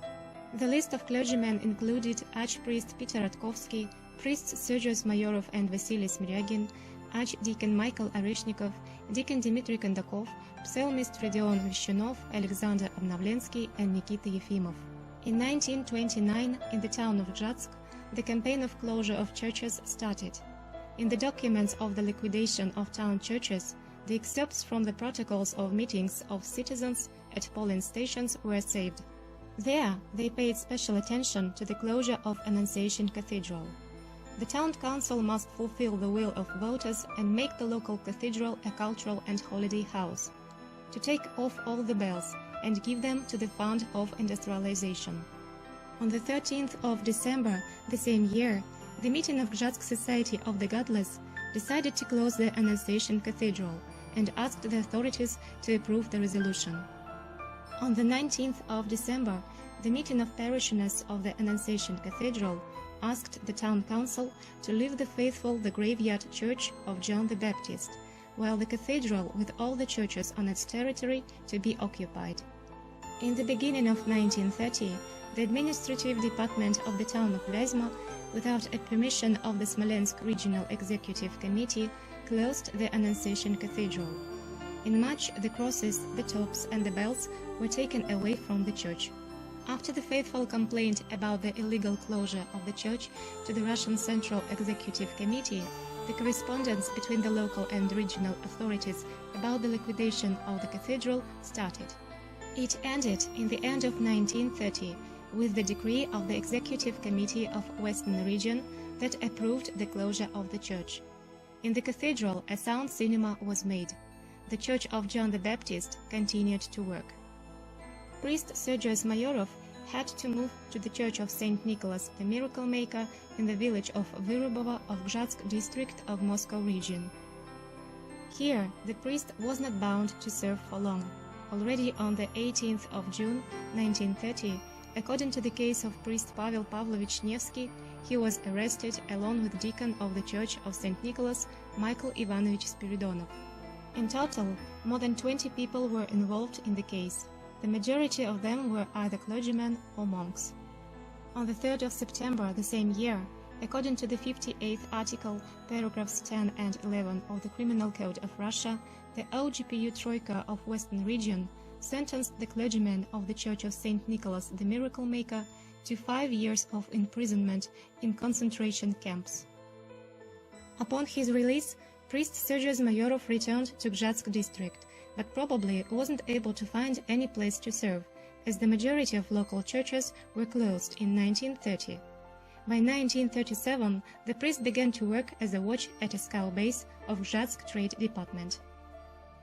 The list of clergymen included Archpriest Peter Ratkovsky, priests Sergei Mayorov and Vasily Smryagin, Archdeacon Michael Areshnikov, Deacon Dmitry Kondakov, Psalmist Rodion Vishunov, Alexander Obnovlensky, and Nikita Yefimov. In 1929, in the town of Gzhatsk, the campaign of closure of churches started. In the documents of the liquidation of town churches, the excerpts from the protocols of meetings of citizens at polling stations were saved. There, they paid special attention to the closure of Annunciation Cathedral. The town council must fulfill the will of voters and make the local cathedral a cultural and holiday house, to take off all the bells and give them to the fund of industrialization. On the 13th of December the same year, the meeting of Gzhatsk Society of the Godless decided to close the Annunciation Cathedral and asked the authorities to approve the resolution. On the 19th of December, the meeting of parishioners of the Annunciation Cathedral asked the town council to leave the faithful the graveyard church of John the Baptist, while the cathedral with all the churches on its territory to be occupied. In the beginning of 1930, the administrative department of the town of Vyazma, without a permission of the Smolensk Regional Executive Committee, closed the Annunciation Cathedral. In March, the crosses, the tops and the bells were taken away from the church. After the faithful complained about the illegal closure of the church to the Russian Central Executive Committee, the correspondence between the local and regional authorities about the liquidation of the cathedral started. It ended in the end of 1930 with the decree of the Executive Committee of Western Region that approved the closure of the church. In the cathedral, a sound cinema was made. The Church of John the Baptist continued to work. Priest Sergei Mayorov had to move to the Church of St. Nicholas the Miracle Maker in the village of Vyrubovo of Gzhatsk district of Moscow region. Here, the priest was not bound to serve for long. Already on the 18th of June 1930, according to the case of priest Pavel Pavlovich Nevsky, he was arrested along with deacon of the Church of St. Nicholas, Michael Ivanovich Spiridonov. In total, more than 20 people were involved in the case. The majority of them were either clergymen or monks. On the 3rd of September the same year, according to the 58th article, paragraphs 10 and 11 of the Criminal Code of Russia, the OGPU Troika of Western Region sentenced the clergyman of the Church of St. Nicholas the Miracle Maker to 5 years of imprisonment in concentration camps. Upon his release, priest Sergiy Mayorov returned to Gzhatsk district, but probably wasn't able to find any place to serve, as the majority of local churches were closed in 1930. By 1937, the priest began to work as a watch at a scout base of Gzhatsk Trade Department.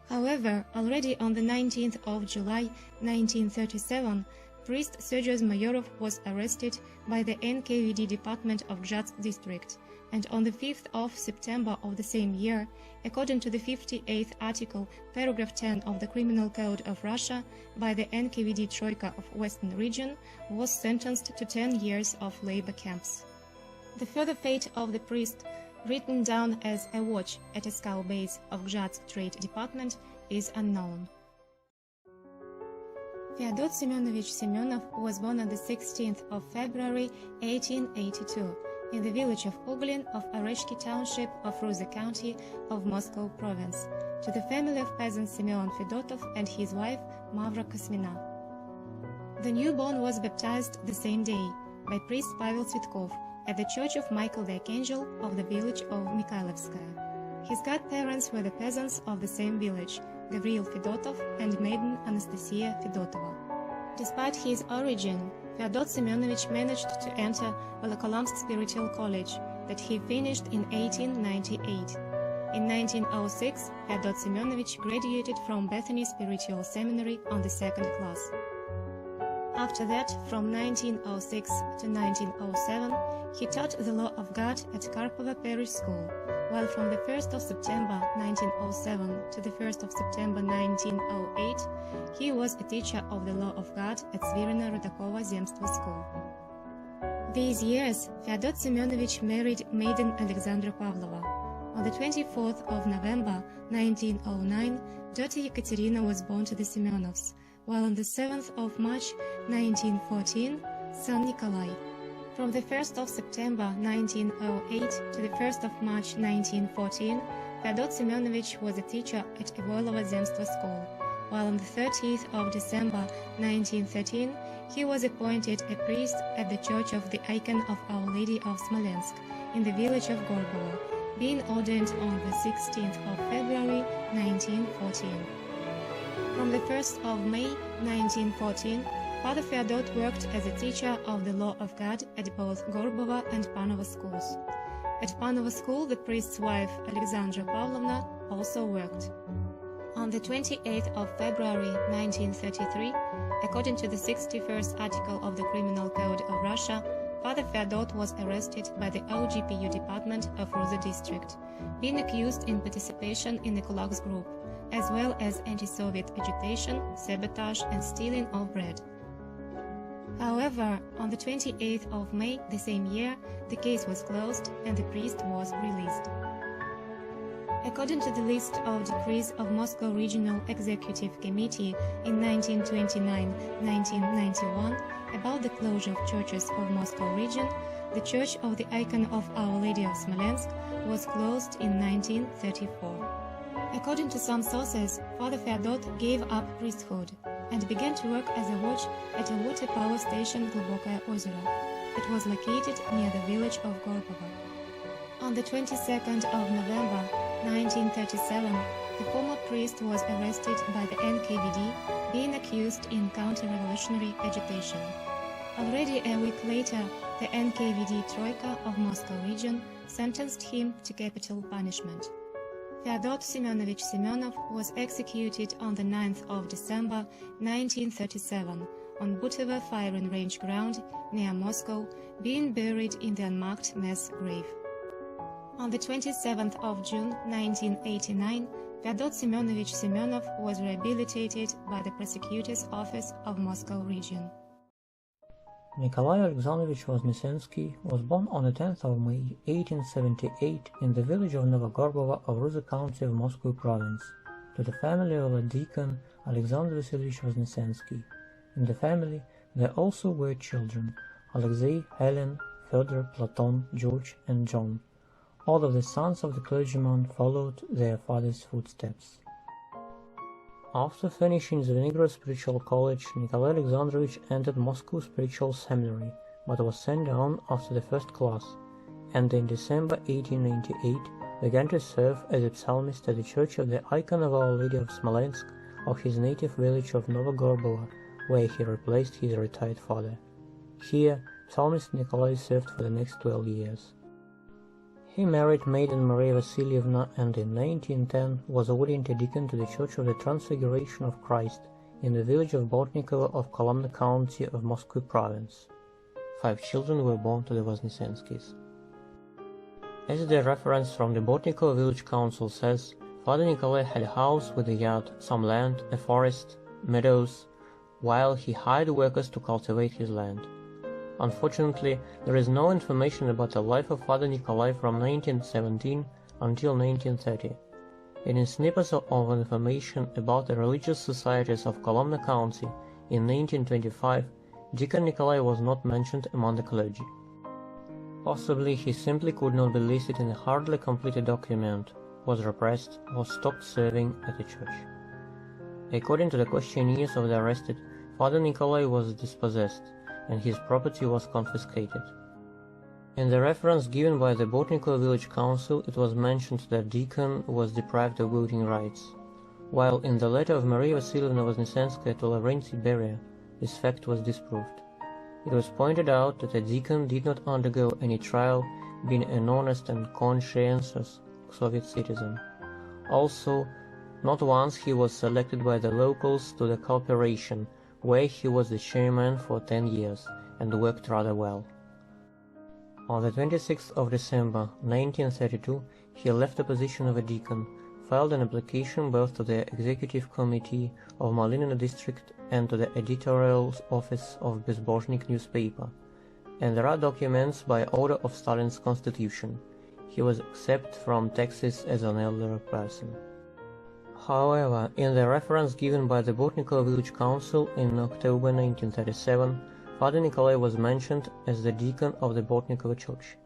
However, already on the 19th of July 1937, priest Sergiy Mayorov was arrested by the NKVD department of Gzhatsk district, and on the 5th of September of the same year, according to the 58th article, paragraph 10 of the Criminal Code of Russia, by the NKVD Troika of Western Region, was sentenced to 10 years of labor camps. The further fate of the priest, written down as a watch at a scout base of Gzhatsk Trade Department, is unknown. Fyodor Semyonovich Semyonov was born on the 16th of February 1882 in the village of Uglin of Oreshki township of Ruza county of Moscow province, to the family of peasant Simeon Fedotov and his wife Mavra Kosmina. The newborn was baptized the same day by priest Pavel Tsvetkov at the church of Michael the Archangel of the village of Mikhailovskaya. His godparents were the peasants of the same village, Gavril Fedotov and maiden Anastasia Fedotova. Despite his origin, Fyodor Semyonovich managed to enter Volokolamsk Spiritual College that he finished in 1898. In 1906, Fyodor Semyonovich graduated from Bethany Spiritual Seminary on the 2nd class. After that, from 1906 to 1907, he taught the law of God at Karpova Parish School, while from the 1st of September 1907 to the 1st of September 1908, he was a teacher of the law of God at Svirino Rodakova Zemstvo School. These years, Fyodor Semyonovich married maiden Alexandra Pavlova. On the 24th of November 1909, daughter Ekaterina was born to the Semyonovs, while on the 7th of March 1914, son Nikolai. From the 1st of September 1908 to the 1st of March 1914, Fyodor Semyonovich was a teacher at Ivoilova Zemstvo School, while on the 30th of December 1913, he was appointed a priest at the Church of the Icon of Our Lady of Smolensk in the village of Gorbovo, being ordained on the 16th of February 1914. From the 1st of May 1914, Father Fyodor worked as a teacher of the law of God at both Gorbova and Panova schools. At Panova school, the priest's wife, Alexandra Pavlovna, also worked. On the 28th of February 1933, according to the 61st article of the Criminal Code of Russia, Father Fyodor was arrested by the OGPU department of Ruza district, being accused in participation in the Kulaks group, as well as anti-Soviet agitation, sabotage and stealing of bread. However, on the 28th of May the same year, the case was closed and the priest was released. According to the list of decrees of Moscow Regional Executive Committee in 1929-1991 about the closure of churches of Moscow region, the Church of the Icon of Our Lady of Smolensk was closed in 1934. According to some sources, Father Fyodor gave up priesthood and began to work as a watch at a water power station Glubokaya Ozero that was located near the village of Gorbovo. On the 22nd of November 1937, the former priest was arrested by the NKVD, being accused in counter-revolutionary agitation. Already a week later, the NKVD Troika of Moscow region sentenced him to capital punishment. Fyodor Semyonovich Semyonov was executed on the 9th of December 1937 on Butovo firing range ground near Moscow, being buried in the unmarked mass grave. On the 27th of June 1989, Fedot Semyonovich Semyonov was rehabilitated by the prosecutor's office of Moscow region. Nikolai Alexandrovich Voznesensky was born on the 10th of May 1878 in the village of Novogorbovo of Ruza County of Moscow Province, to the family of a deacon Alexander Vasilievich Voznesensky. In the family there also were children: Alexei, Helen, Fyodor, Platon, George, and John. All of the sons of the clergyman followed their father's footsteps. After finishing the Leningrad Spiritual College, Nikolai Alexandrovich entered Moscow Spiritual Seminary, but was sent down after the first class, and in December 1898 began to serve as a psalmist at the church of the icon of Our Lady of Smolensk of his native village of Novogorbovo, where he replaced his retired father. Here, psalmist Nikolai served for the next 12 years. He married Maiden Maria Vasilievna and in 1910 was ordained a deacon to the Church of the Transfiguration of Christ in the village of Bortnikovo of Kolomna County of Moscow Province. 5 children were born to the Voznesenskys. As the reference from the Bortnikovo village council says, Father Nikolai had a house with a yard, some land, a forest, meadows, while he hired workers to cultivate his land. Unfortunately, there is no information about the life of Father Nikolai from 1917 until 1930. In snippets of information about the religious societies of Kolomna County in 1925, Deacon Nikolai was not mentioned among the clergy. Possibly he simply could not be listed in a hardly completed document, was repressed, or stopped serving at the church. According to the questionnaires of the arrested, Father Nikolai was dispossessed, and his property was confiscated. In the reference given by the Bortnikovo village council, it was mentioned that deacon was deprived of voting rights, while in the letter of Maria Vasilievna Voznesenskaya to Lavrenti Beria, this fact was disproved. It was pointed out that a deacon did not undergo any trial, being an honest and conscientious Soviet citizen. Also, not once he was selected by the locals to the corporation, where he was the chairman for 10 years and worked rather well. On the 26th of December 1932, he left the position of a deacon, filed an application both to the executive committee of Malynino district and to the editorial office of Bezbozhnik newspaper, and there are documents by order of Stalin's constitution. He was exempt from taxes as an elderly person. However, in the reference given by the Bortnikovo village council in October 1937, Father Nikolai was mentioned as the deacon of the Bortnikovo church.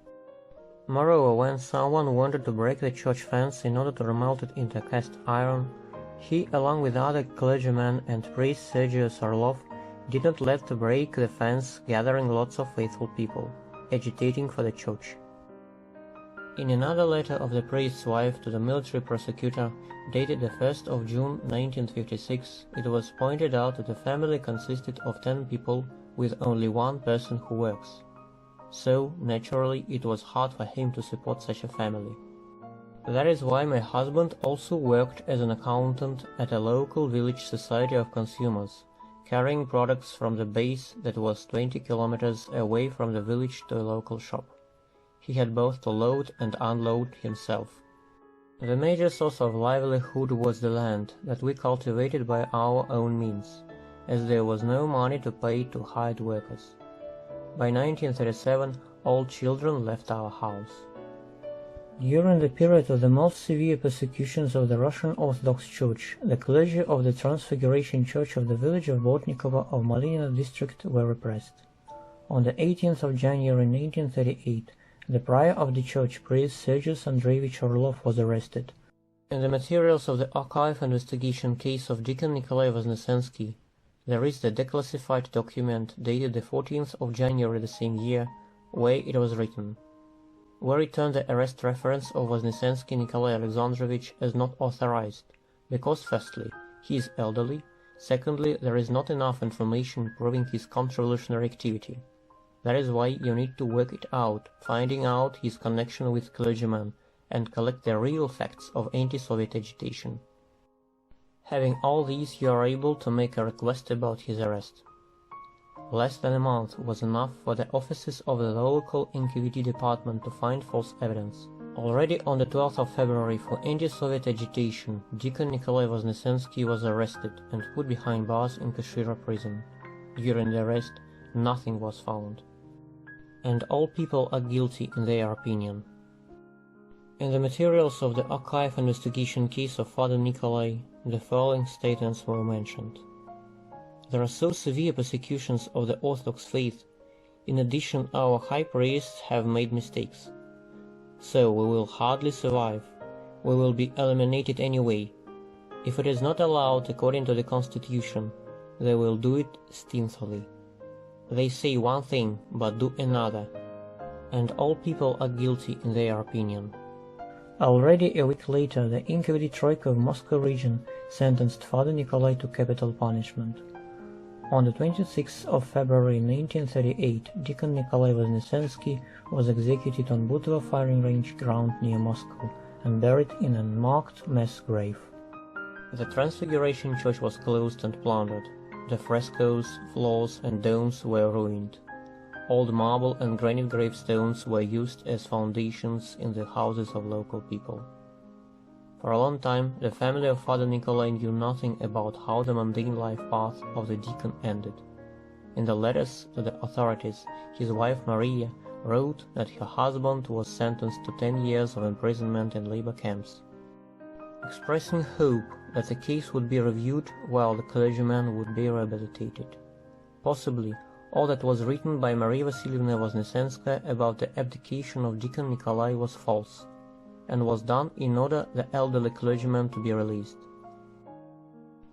Moreover, when someone wanted to break the church fence in order to remelt it into cast iron, he, along with other clergymen and priest Sergei Sorlov, did not let to break the fence, gathering lots of faithful people, agitating for the church. In another letter of the priest's wife to the military prosecutor, dated the 1st of June 1956, it was pointed out that the family consisted of 10 people with only one person who works. So, naturally, it was hard for him to support such a family. That is why my husband also worked as an accountant at a local village society of consumers, carrying products from the base that was 20 kilometers away from the village to a local shop. He had both to load and unload himself. The major source of livelihood was the land that we cultivated by our own means, as there was no money to pay to hired workers. By 1937, all children left our house. During the period of the most severe persecutions of the Russian Orthodox Church, the clergy of the Transfiguration Church of the village of Bortnikovo of Malynino district were repressed. On the 18th of January 1938, the prior of the church, priest Sergius Andreevich Orlov, was arrested. In the materials of the archive investigation case of Deacon Nikolai Voznesensky, there is the declassified document dated the 14th of January the same year, where it was written: "We return the arrest reference of Voznesensky Nikolai Alexandrovich as not authorized, because firstly, he is elderly, secondly, there is not enough information proving his counter-revolutionary activity. That is why you need to work it out, finding out his connection with clergymen, and collect the real facts of anti-Soviet agitation. Having all these, you are able to make a request about his arrest." Less than a month was enough for the offices of the local NKVD department to find false evidence, Already on the 12th of February for anti-Soviet agitation, Deacon Nikolai Voznesensky was arrested and put behind bars in Kashira prison. During the arrest, nothing was found. And all people are guilty in their opinion. In the materials of the archive investigation case of Father Nikolai, the following statements were mentioned. There are so severe persecutions of the Orthodox faith. In addition, our high priests have made mistakes. So we will hardly survive. We will be eliminated anyway. If it is not allowed according to the constitution, they will do it stealthily. They say one thing, but do another. And all people are guilty in their opinion. Already a week later, the Inquiry Troika of Moscow region sentenced Father Nikolai to capital punishment. On the 26th of February 1938, Deacon Nikolai Voznesensky was executed on Butovo firing range ground near Moscow and buried in an unmarked mass grave. The Transfiguration Church was closed and plundered. The frescoes, floors and domes were ruined. Old marble and granite gravestones were used as foundations in the houses of local people. For a long time, the family of Father Nikolai knew nothing about how the mundane life path of the deacon ended. In the letters to the authorities, his wife Maria wrote that her husband was sentenced to 10 years of imprisonment in labor camps. Expressing hope that the case would be reviewed while the clergyman would be rehabilitated. Possibly, all that was written by Maria Vasilyevna Voznesenskaya about the abdication of Deacon Nikolai was false, and was done in order the elderly clergyman to be released.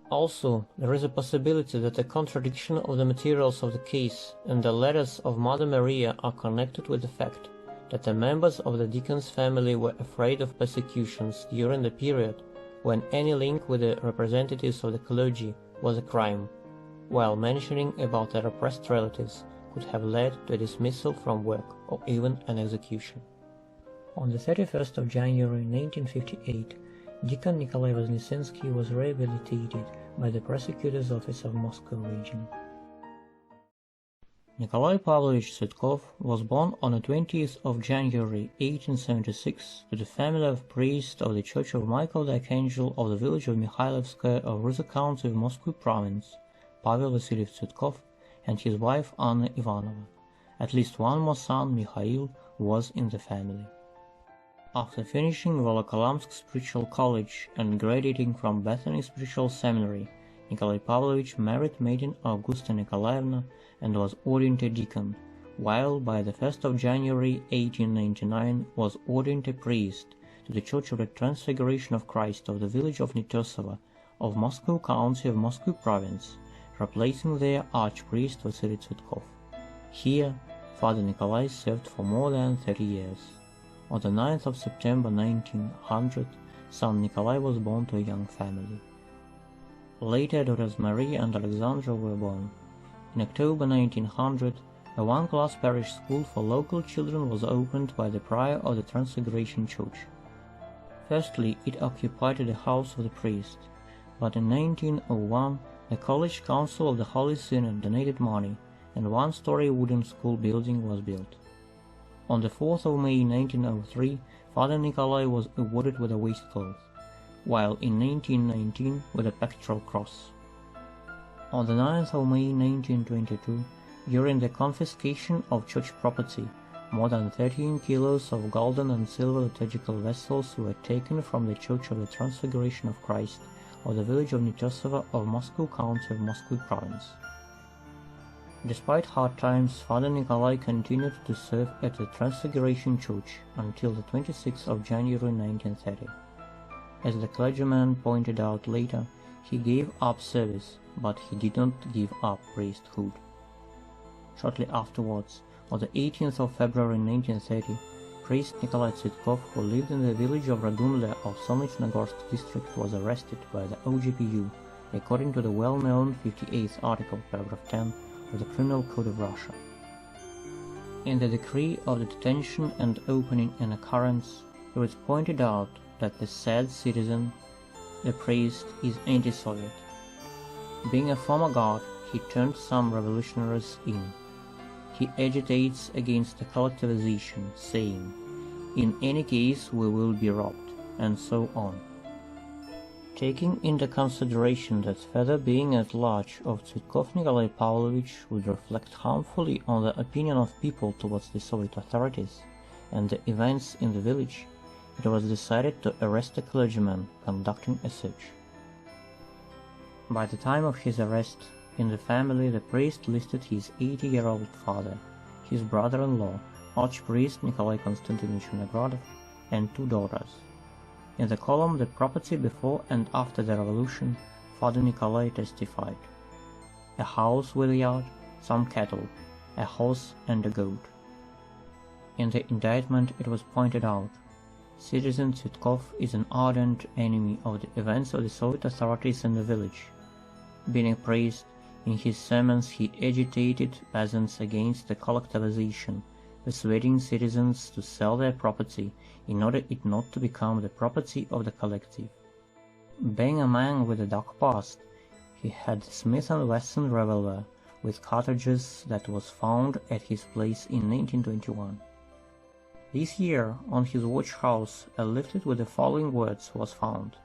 Also, there is a possibility that a contradiction of the materials of the case and the letters of Mother Maria are connected with the fact that the members of the deacon's family were afraid of persecutions during the period when any link with the representatives of the clergy was a crime, while mentioning about the repressed relatives could have led to a dismissal from work or even an execution. On the 31st of January 1958, Deacon Nikolai Voznesensky was rehabilitated by the prosecutor's office of Moscow region. Nikolai Pavlovich Tsytkov was born on the 20th of January 1876 to the family of priests of the Church of Michael the Archangel of the village of Mikhailovskaya of Ruza County of Moscow Province, Pavel Vasilyev Tsytkov, and his wife Anna Ivanova. At least one more son, Mikhail, was in the family. After finishing Volokolamsk Spiritual College and graduating from Bethany Spiritual Seminary, Nikolai Pavlovich married maiden Augusta Nikolaevna and was ordained a deacon, while by the 1st of January 1899 was ordained a priest to the Church of the Transfiguration of Christ of the village of Nitersovo of Moscow County of Moscow Province, replacing their archpriest Vasily Tsytkov. Here, Father Nikolai served for more than 30 years. On the 9th of September 1900, son Nikolai was born to a young family. Later, daughters Maria and Alexandra were born. In October 1900, a one-class parish school for local children was opened by the prior of the Transfiguration Church. Firstly, it occupied the house of the priest, but in 1901, the College Council of the Holy Synod donated money, and one-story wooden school building was built. On the 4th of May 1903, Father Nikolai was awarded with a waistcloth, while in 1919 with a pectoral cross. On the 9th of May 1922, during the confiscation of church property, more than 13 kilos of golden and silver liturgical vessels were taken from the Church of the Transfiguration of Christ of the village of Nitersovo of Moscow County of Moscow Province. Despite hard times, Father Nikolai continued to serve at the Transfiguration Church until the 26th of January 1930. As the clergyman pointed out later, he gave up service, but he did not give up priesthood. Shortly afterwards, on the 18th of February 1930, priest Nikolai Tsytkov, who lived in the village of Radumle of Solnechnogorsk district, was arrested by the OGPU, according to the well-known 58th article, paragraph 10, of the Criminal Code of Russia. In the decree of the detention and opening an occurrence, it was pointed out that the said citizen, the priest, is anti-Soviet. Being a former guard, he turned some revolutionaries in. He agitates against the collectivization, saying, In any case, we will be robbed, and so on. Taking into consideration that further being at large of Tsvetkov Nikolai Pavlovich would reflect harmfully on the opinion of people towards the Soviet authorities and the events in the village, it was decided to arrest a clergyman conducting a search. By the time of his arrest, in the family the priest listed his 80-year-old father, his brother-in-law, Archpriest Nikolai Konstantinovich Vinogradov, and 2 daughters. In the column The Property Before and After the Revolution, Father Nikolai testified: a house with a yard, some cattle, a horse and a goat. In the indictment it was pointed out, Citizen Tsvetkov is an ardent enemy of the events of the Soviet authorities in the village. Being a priest, in his sermons he agitated peasants against the collectivization, persuading citizens to sell their property in order it not to become the property of the collective. Being a man with a dark past, he had a Smith & Wesson revolver with cartridges that was found at his place in 1921. This year, on his watch house, a leaflet with the following words was found: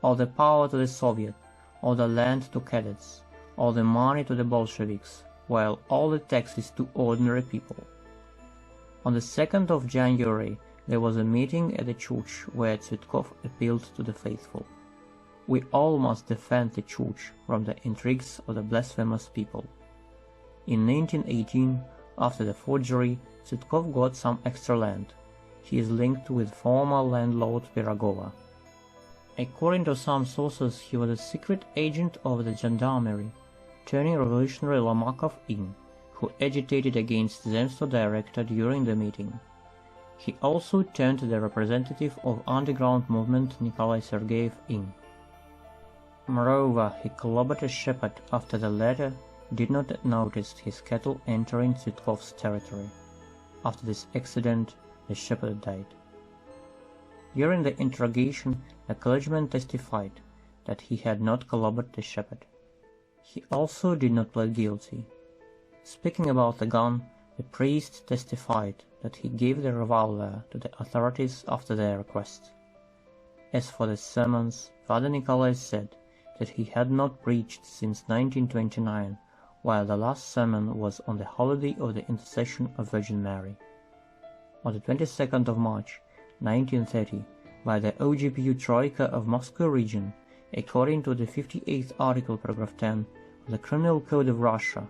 "All the power to the Soviet, all the land to cadets, all the money to the Bolsheviks, while all the taxes to ordinary people." On the 2nd of January, there was a meeting at the church where Tsvetkov appealed to the faithful. "We all must defend the church from the intrigues of the blasphemous people." In 1918, after the forgery, Tsvetkov got some extra land. He is linked with former landlord Pirogova. According to some sources, he was a secret agent of the gendarmerie, turning revolutionary Lomakov in, who agitated against Zemstvo director during the meeting. He also turned the representative of underground movement Nikolai Sergeyev in. Moreover, he clobbered a shepherd after the latter did not notice his cattle entering Tsvetkov's territory. After this accident, the shepherd died. During the interrogation, a clergyman testified that he had not clobbered the shepherd. He also did not plead guilty. Speaking about the gun, the priest testified that he gave the revolver to the authorities after their request. As for the sermons, Father Nikolai said that he had not preached since 1929, while the last sermon was on the holiday of the Intercession of Virgin Mary. On the 22nd of March, 1930, by the OGPU Troika of Moscow region, according to the 58th article, paragraph 10 of the Criminal Code of Russia,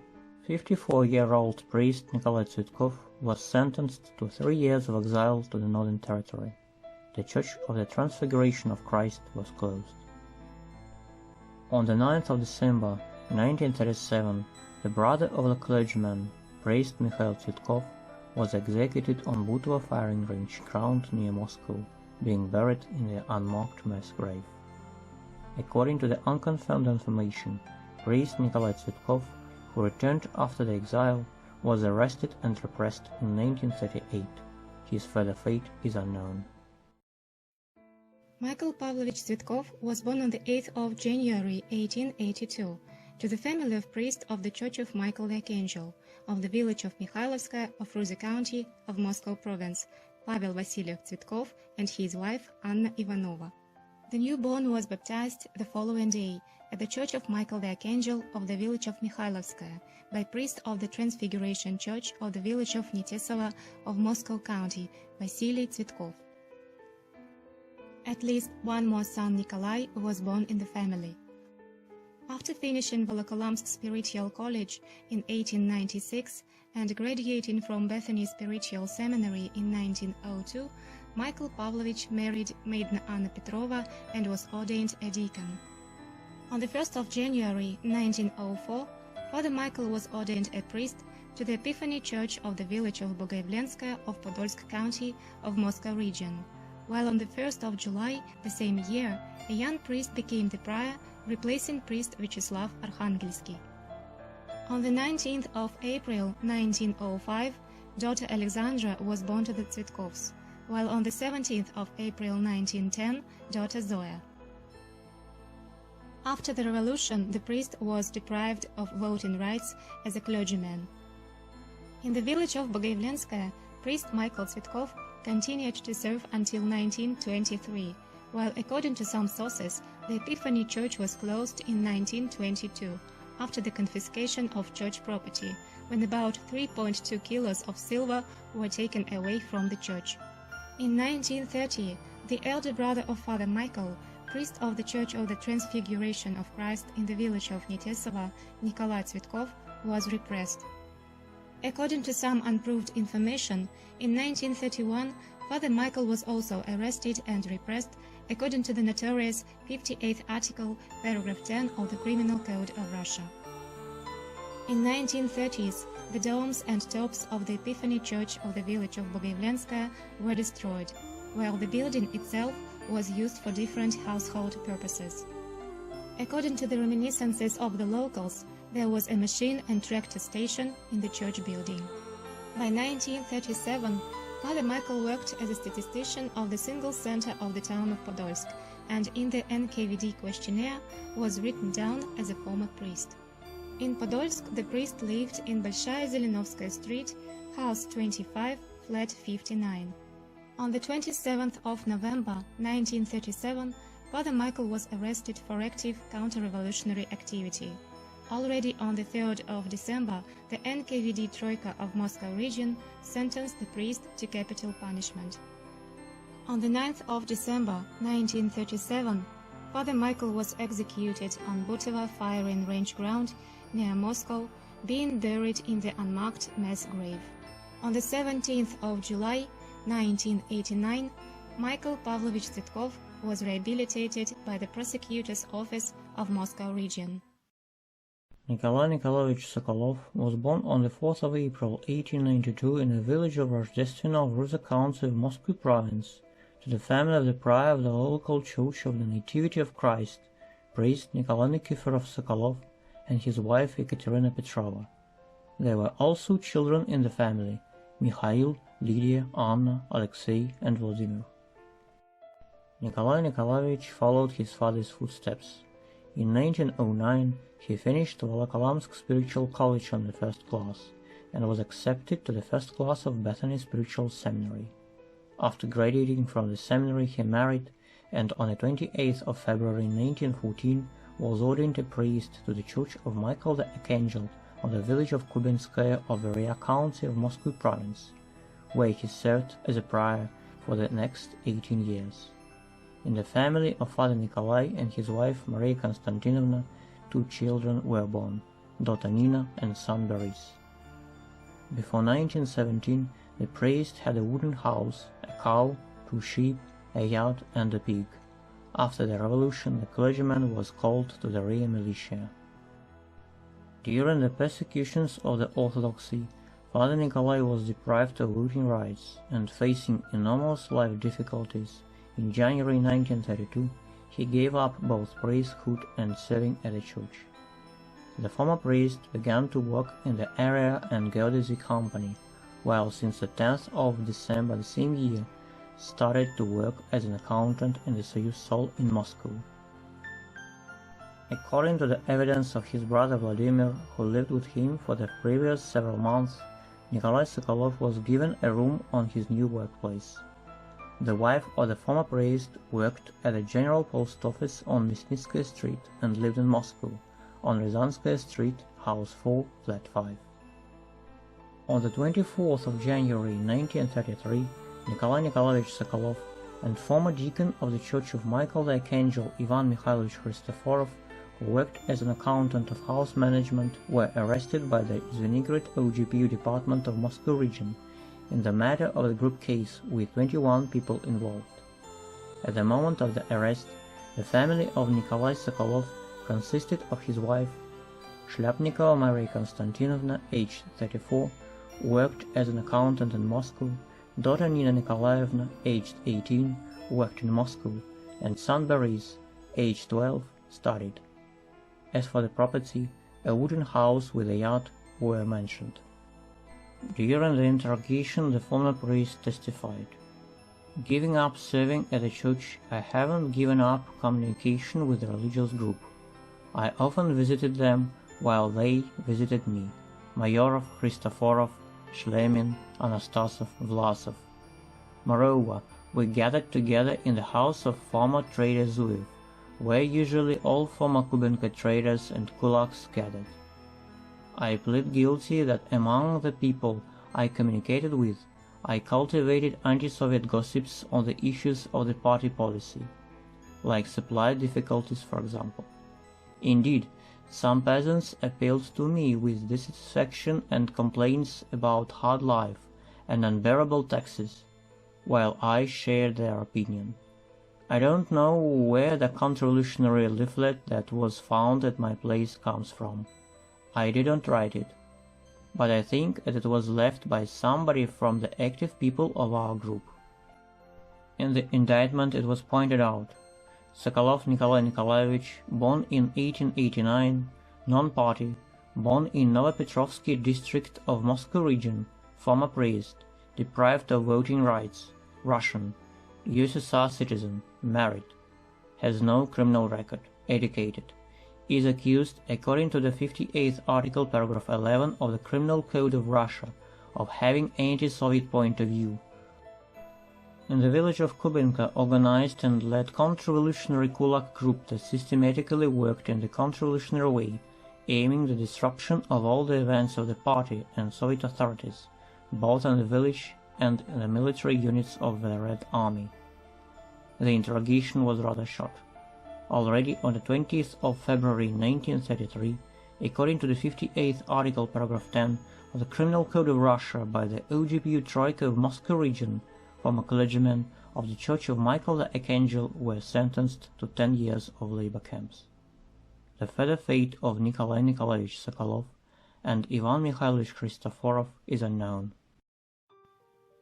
54-year-old priest Nikolai Tsvetkov was sentenced to 3 years of exile to the Northern Territory. The Church of the Transfiguration of Christ was closed. On the 9th of December 1937, the brother of the clergyman, priest Mikhail Tsvetkov, was executed on Butovo firing range ground near Moscow, being buried in the unmarked mass grave. According to the unconfirmed information, priest Nikolai Tsvetkov, who returned after the exile, was arrested and repressed in 1938. His further fate is unknown. Michael Pavlovich Tsvetkov was born on the 8th of January 1882 to the family of priests of the Church of Michael the Archangel of the village of Mikhailovskaya of Ruza County of Moscow Province, Pavel Vasilyev Tsvetkov and his wife Anna Ivanova. The newborn was baptized the following day at the Church of Michael the Archangel of the village of Mikhailovskaya by priest of the Transfiguration Church of the village of Netesova of Moscow County, Vasily Tsvetkov. At least one more son, Nikolai, was born in the family. After finishing Volokolamsk Spiritual College in 1896 and graduating from Bethany Spiritual Seminary in 1902, Michael Pavlovich married maiden Anna Petrova and was ordained a deacon. On the 1st of January 1904, Father Michael was ordained a priest to the Epiphany Church of the village of Bogoyavlenskaya of Podolsk County of Moscow region, while on the 1st of July the same year, a young priest became the prior, replacing priest Vyacheslav Arkhangelsky. On the 19th of April 1905, daughter Alexandra was born to the Tsvetkovs, while on the 17th of April 1910, daughter Zoya. After the revolution, the priest was deprived of voting rights as a clergyman. In the village of Bogoyavlenskaya, priest Michael Tsvetkov continued to serve until 1923, while according to some sources, the Epiphany Church was closed in 1922, after the confiscation of church property, when about 3.2 kilos of silver were taken away from the church. In 1930, the elder brother of Father Michael, priest of the Church of the Transfiguration of Christ in the village of Nitesova, Nikolai Tsvetkov, was repressed. According to some unproved information, in 1931, Father Michael was also arrested and repressed according to the notorious 58th article, paragraph 10 of the Criminal Code of Russia. In 1930s, the domes and tops of the Epiphany Church of the village of Bogayevlenskaya were destroyed, while the building itself was used for different household purposes. According to the reminiscences of the locals, there was a machine and tractor station in the church building. By 1937, Father Michael worked as a statistician of the single center of the town of Podolsk, and in the NKVD questionnaire was written down as a former priest. In Podolsk, the priest lived in Bolshaya Zelenovskaya Street, house 25, flat 59. On the 27th of November 1937, Father Michael was arrested for active counter-revolutionary activity. Already on the 3rd of December, the NKVD Troika of Moscow region sentenced the priest to capital punishment. On the 9th of December 1937, Father Michael was executed on Butova firing range ground near Moscow, being buried in the unmarked mass grave. On the 17th of July 1989, Michael Pavlovich Tsvetkov was rehabilitated by the prosecutor's office of Moscow region. Nikolai Nikolaevich Sokolov was born on the 4th of April 1892 in a village of Rождествено of Ruza County of Moscow province, to the family of the prior of the local Church of the Nativity of Christ, priest Nikolai Nikiforov Sokolov, and his wife Ekaterina Petrova. There were also children in the family: Mikhail, Lydia, Anna, Alexei, and Vladimir. Nikolai Nikolaevich followed his father's footsteps. In 1909, he finished Volokolamsk Spiritual College on the first class, and was accepted to the first class of Bethany Spiritual Seminary. After graduating from the seminary, he married, and on the 28th of February 1914 was ordained a priest to the Church of Michael the Archangel on the village of Kubinskaya of Veria County of Moscow province, where he served as a prior for the next 18 years. In the family of Father Nikolai and his wife Maria Konstantinovna, 2 children were born, daughter Nina and son Boris. Before 1917, the priest had a wooden house, a cow, 2 sheep, a yacht and a pig. After the revolution, the clergyman was called to the rear militia. During the persecutions of the Orthodoxy, Father Nikolai was deprived of voting rights, and facing enormous life difficulties, in January 1932, he gave up both priesthood and serving at the church. The former priest began to work in the area and geodesy company, while since the 10th of December the same year, started to work as an accountant in the Soyuz Sol in Moscow. According to the evidence of his brother Vladimir, who lived with him for the previous several months, Nikolai Sokolov was given a room on his new workplace. The wife of the former priest worked at the General Post Office on Mysnitskaya Street and lived in Moscow, on Ryazanskaya Street, house 4, flat 5. On the 24th of January 1933, Nikolai Nikolaevich Sokolov and former deacon of the Church of Michael the Archangel Ivan Mikhailovich Christoforov, who worked as an accountant of house management, were arrested by the Zvenigrad OGPU department of Moscow region in the matter of the group case with 21 people involved. At the moment of the arrest, the family of Nikolai Sokolov consisted of his wife, Shlyapnikova Maria Konstantinovna, aged 34, worked as an accountant in Moscow, daughter Nina Nikolaevna, aged 18, worked in Moscow, and son Boris, aged 12, studied. As for the property, a wooden house with a yacht were mentioned. During the interrogation, the former priest testified, "Giving up serving at the church, I haven't given up communication with the religious group. I often visited them while they visited me. Mayorov, Christoforov, Shlemin, Anastasov, Vlasov. Moreover, we gathered together in the house of former trader Zuev, where usually all former Kubenka traders and kulaks gathered. I plead guilty that among the people I communicated with, I cultivated anti-Soviet gossips on the issues of the party policy, like supply difficulties, for example. Indeed, some peasants appealed to me with dissatisfaction and complaints about hard life and unbearable taxes, while I shared their opinion. I don't know where the counter-revolutionary leaflet that was found at my place comes from. I didn't write it, but I think that it was left by somebody from the active people of our group. In the indictment it was pointed out, Sokolov Nikolai Nikolaevich, born in 1889, non-party, born in Novopetrovsky district of Moscow region, former priest, deprived of voting rights, Russian, USSR citizen, married, has no criminal record, educated, is accused, according to the 58th article paragraph 11 of the Criminal Code of Russia, of having anti-Soviet point of view. In the village of Kubenka organized and led counter-revolutionary kulak group that systematically worked in the counter-revolutionary way, aiming the disruption of all the events of the party and Soviet authorities, both in the village and in the military units of the Red Army. The interrogation was rather short. Already on the 20th of February 1933, according to the 58th article paragraph 10 of the Criminal Code of Russia by the OGPU Troika of Moscow region, former clergymen of the Church of Michael the Archangel were sentenced to 10 years of labor camps. The further fate of Nikolai Nikolaevich Sokolov and Ivan Mikhailovich Christoforov is unknown.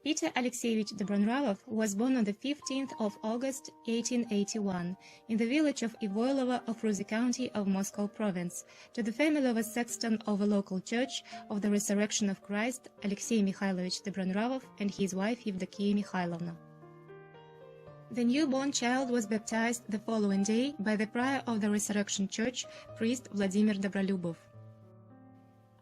Peter Alexeyevich Dobronravov was born on the 15th of August 1881 in the village of Ivoilova of Ruza County of Moscow Province to the family of a sexton of a local church of the Resurrection of Christ, Alexey Mikhailovich Dobronravov, and his wife Evdokia Mikhailovna. The newborn child was baptized the following day by the prior of the Resurrection Church, priest Vladimir Dobrolubov.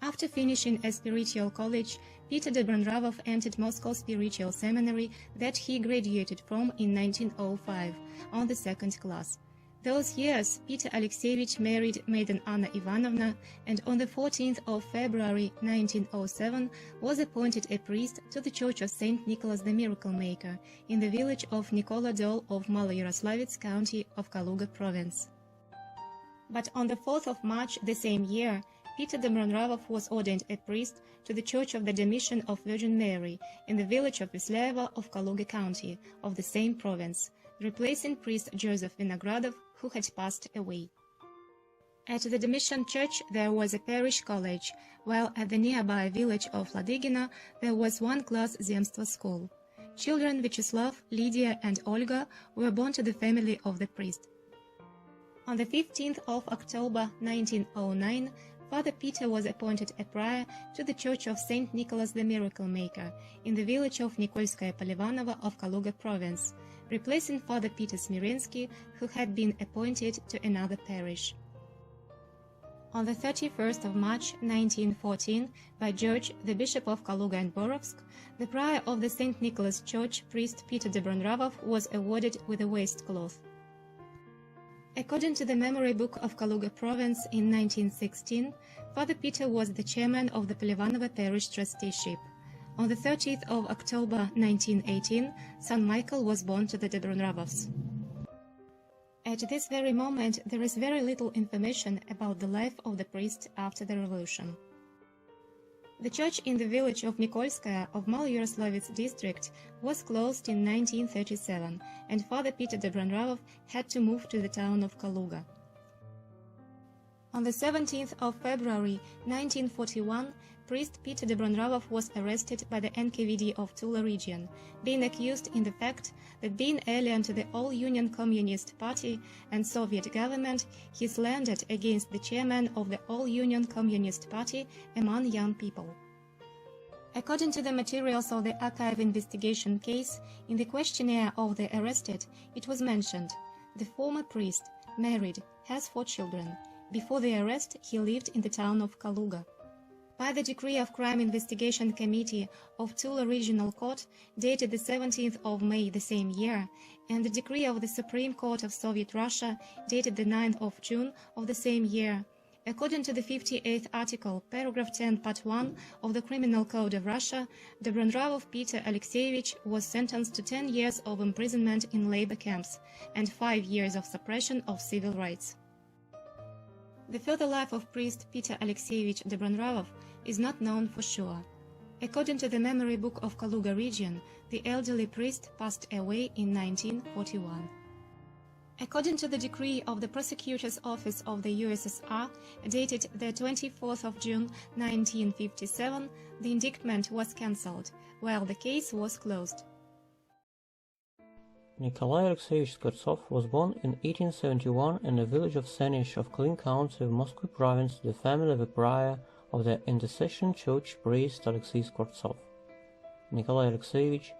After finishing a spiritual college, Peter Dobronravov entered Moscow Spiritual Seminary that he graduated from in 1905 on the second class. Those years, Peter Alexeyevich married Maiden Anna Ivanovna and on the 14th of February 1907 was appointed a priest to the Church of St. Nicholas the Miracle Maker in the village of Nikola-Dol of Maloyaroslavets County of Kaluga Province. But on the 4th of March the same year, Peter Dobronravov was ordained a priest to the Church of the Domitian of Virgin Mary in the village of Vislyeva of Kaluga County of the same province, replacing priest Joseph Vinogradov, who had passed away. At the Domitian Church there was a parish college, while at the nearby village of Ladygina there was one-class Zemstva school. Children Vyacheslav, Lydia and Olga were born to the family of the priest. On the 15th of October 1909, Father Peter was appointed a prior to the Church of St. Nicholas the Miracle Maker in the village of Nikolskaya Polivanova of Kaluga Province, replacing Father Peter Smirensky, who had been appointed to another parish. On the 31st of March 1914, by George, the Bishop of Kaluga and Borovsk, the prior of the St. Nicholas Church, priest Peter Dobronravov, was awarded with a waistcloth. According to the memory book of Kaluga Province in 1916, Father Peter was the chairman of the Polivanova Parish trusteeship. On the 30th of October 1918, son Michael was born to the Dobronravovs. At this very moment, there is very little information about the life of the priest after the revolution. The church in the village of Nikolskaya of Maloyaroslavets district was closed in 1937, and Father Peter Dobronravov had to move to the town of Kaluga. On the 17th of February 1941, priest Peter Dobronravov was arrested by the NKVD of Tula region, being accused in the fact that being alien to the All-Union Communist Party and Soviet government, he slandered against the chairman of the All-Union Communist Party among young people. According to the materials of the archive investigation case, in the questionnaire of the arrested, it was mentioned, the former priest, married, has 4 children. Before the arrest, he lived in the town of Kaluga. By the decree of Crime Investigation Committee of Tula Regional Court, dated the 17th of May the same year, and the decree of the Supreme Court of Soviet Russia, dated the 9th of June of the same year, according to the 58th article, paragraph 10, part 1 of the Criminal Code of Russia, Dobronravov Peter Alexeyevich was sentenced to 10 years of imprisonment in labor camps and 5 years of suppression of civil rights. The further life of priest Peter Alexeyevich Dobronravov is not known for sure. According to the memory book of Kaluga region, the elderly priest passed away in 1941. According to the decree of the Prosecutor's Office of the USSR, dated the 24th of June 1957, the indictment was cancelled, while the case was closed. Nikolai Alexeyevich Skvortsov was born in 1871 in the village of Senish of Klin County of Moscow Province to the family of a prior of the Intercession Church priest Alexei Skvortsov. Nikolai Alexeyevich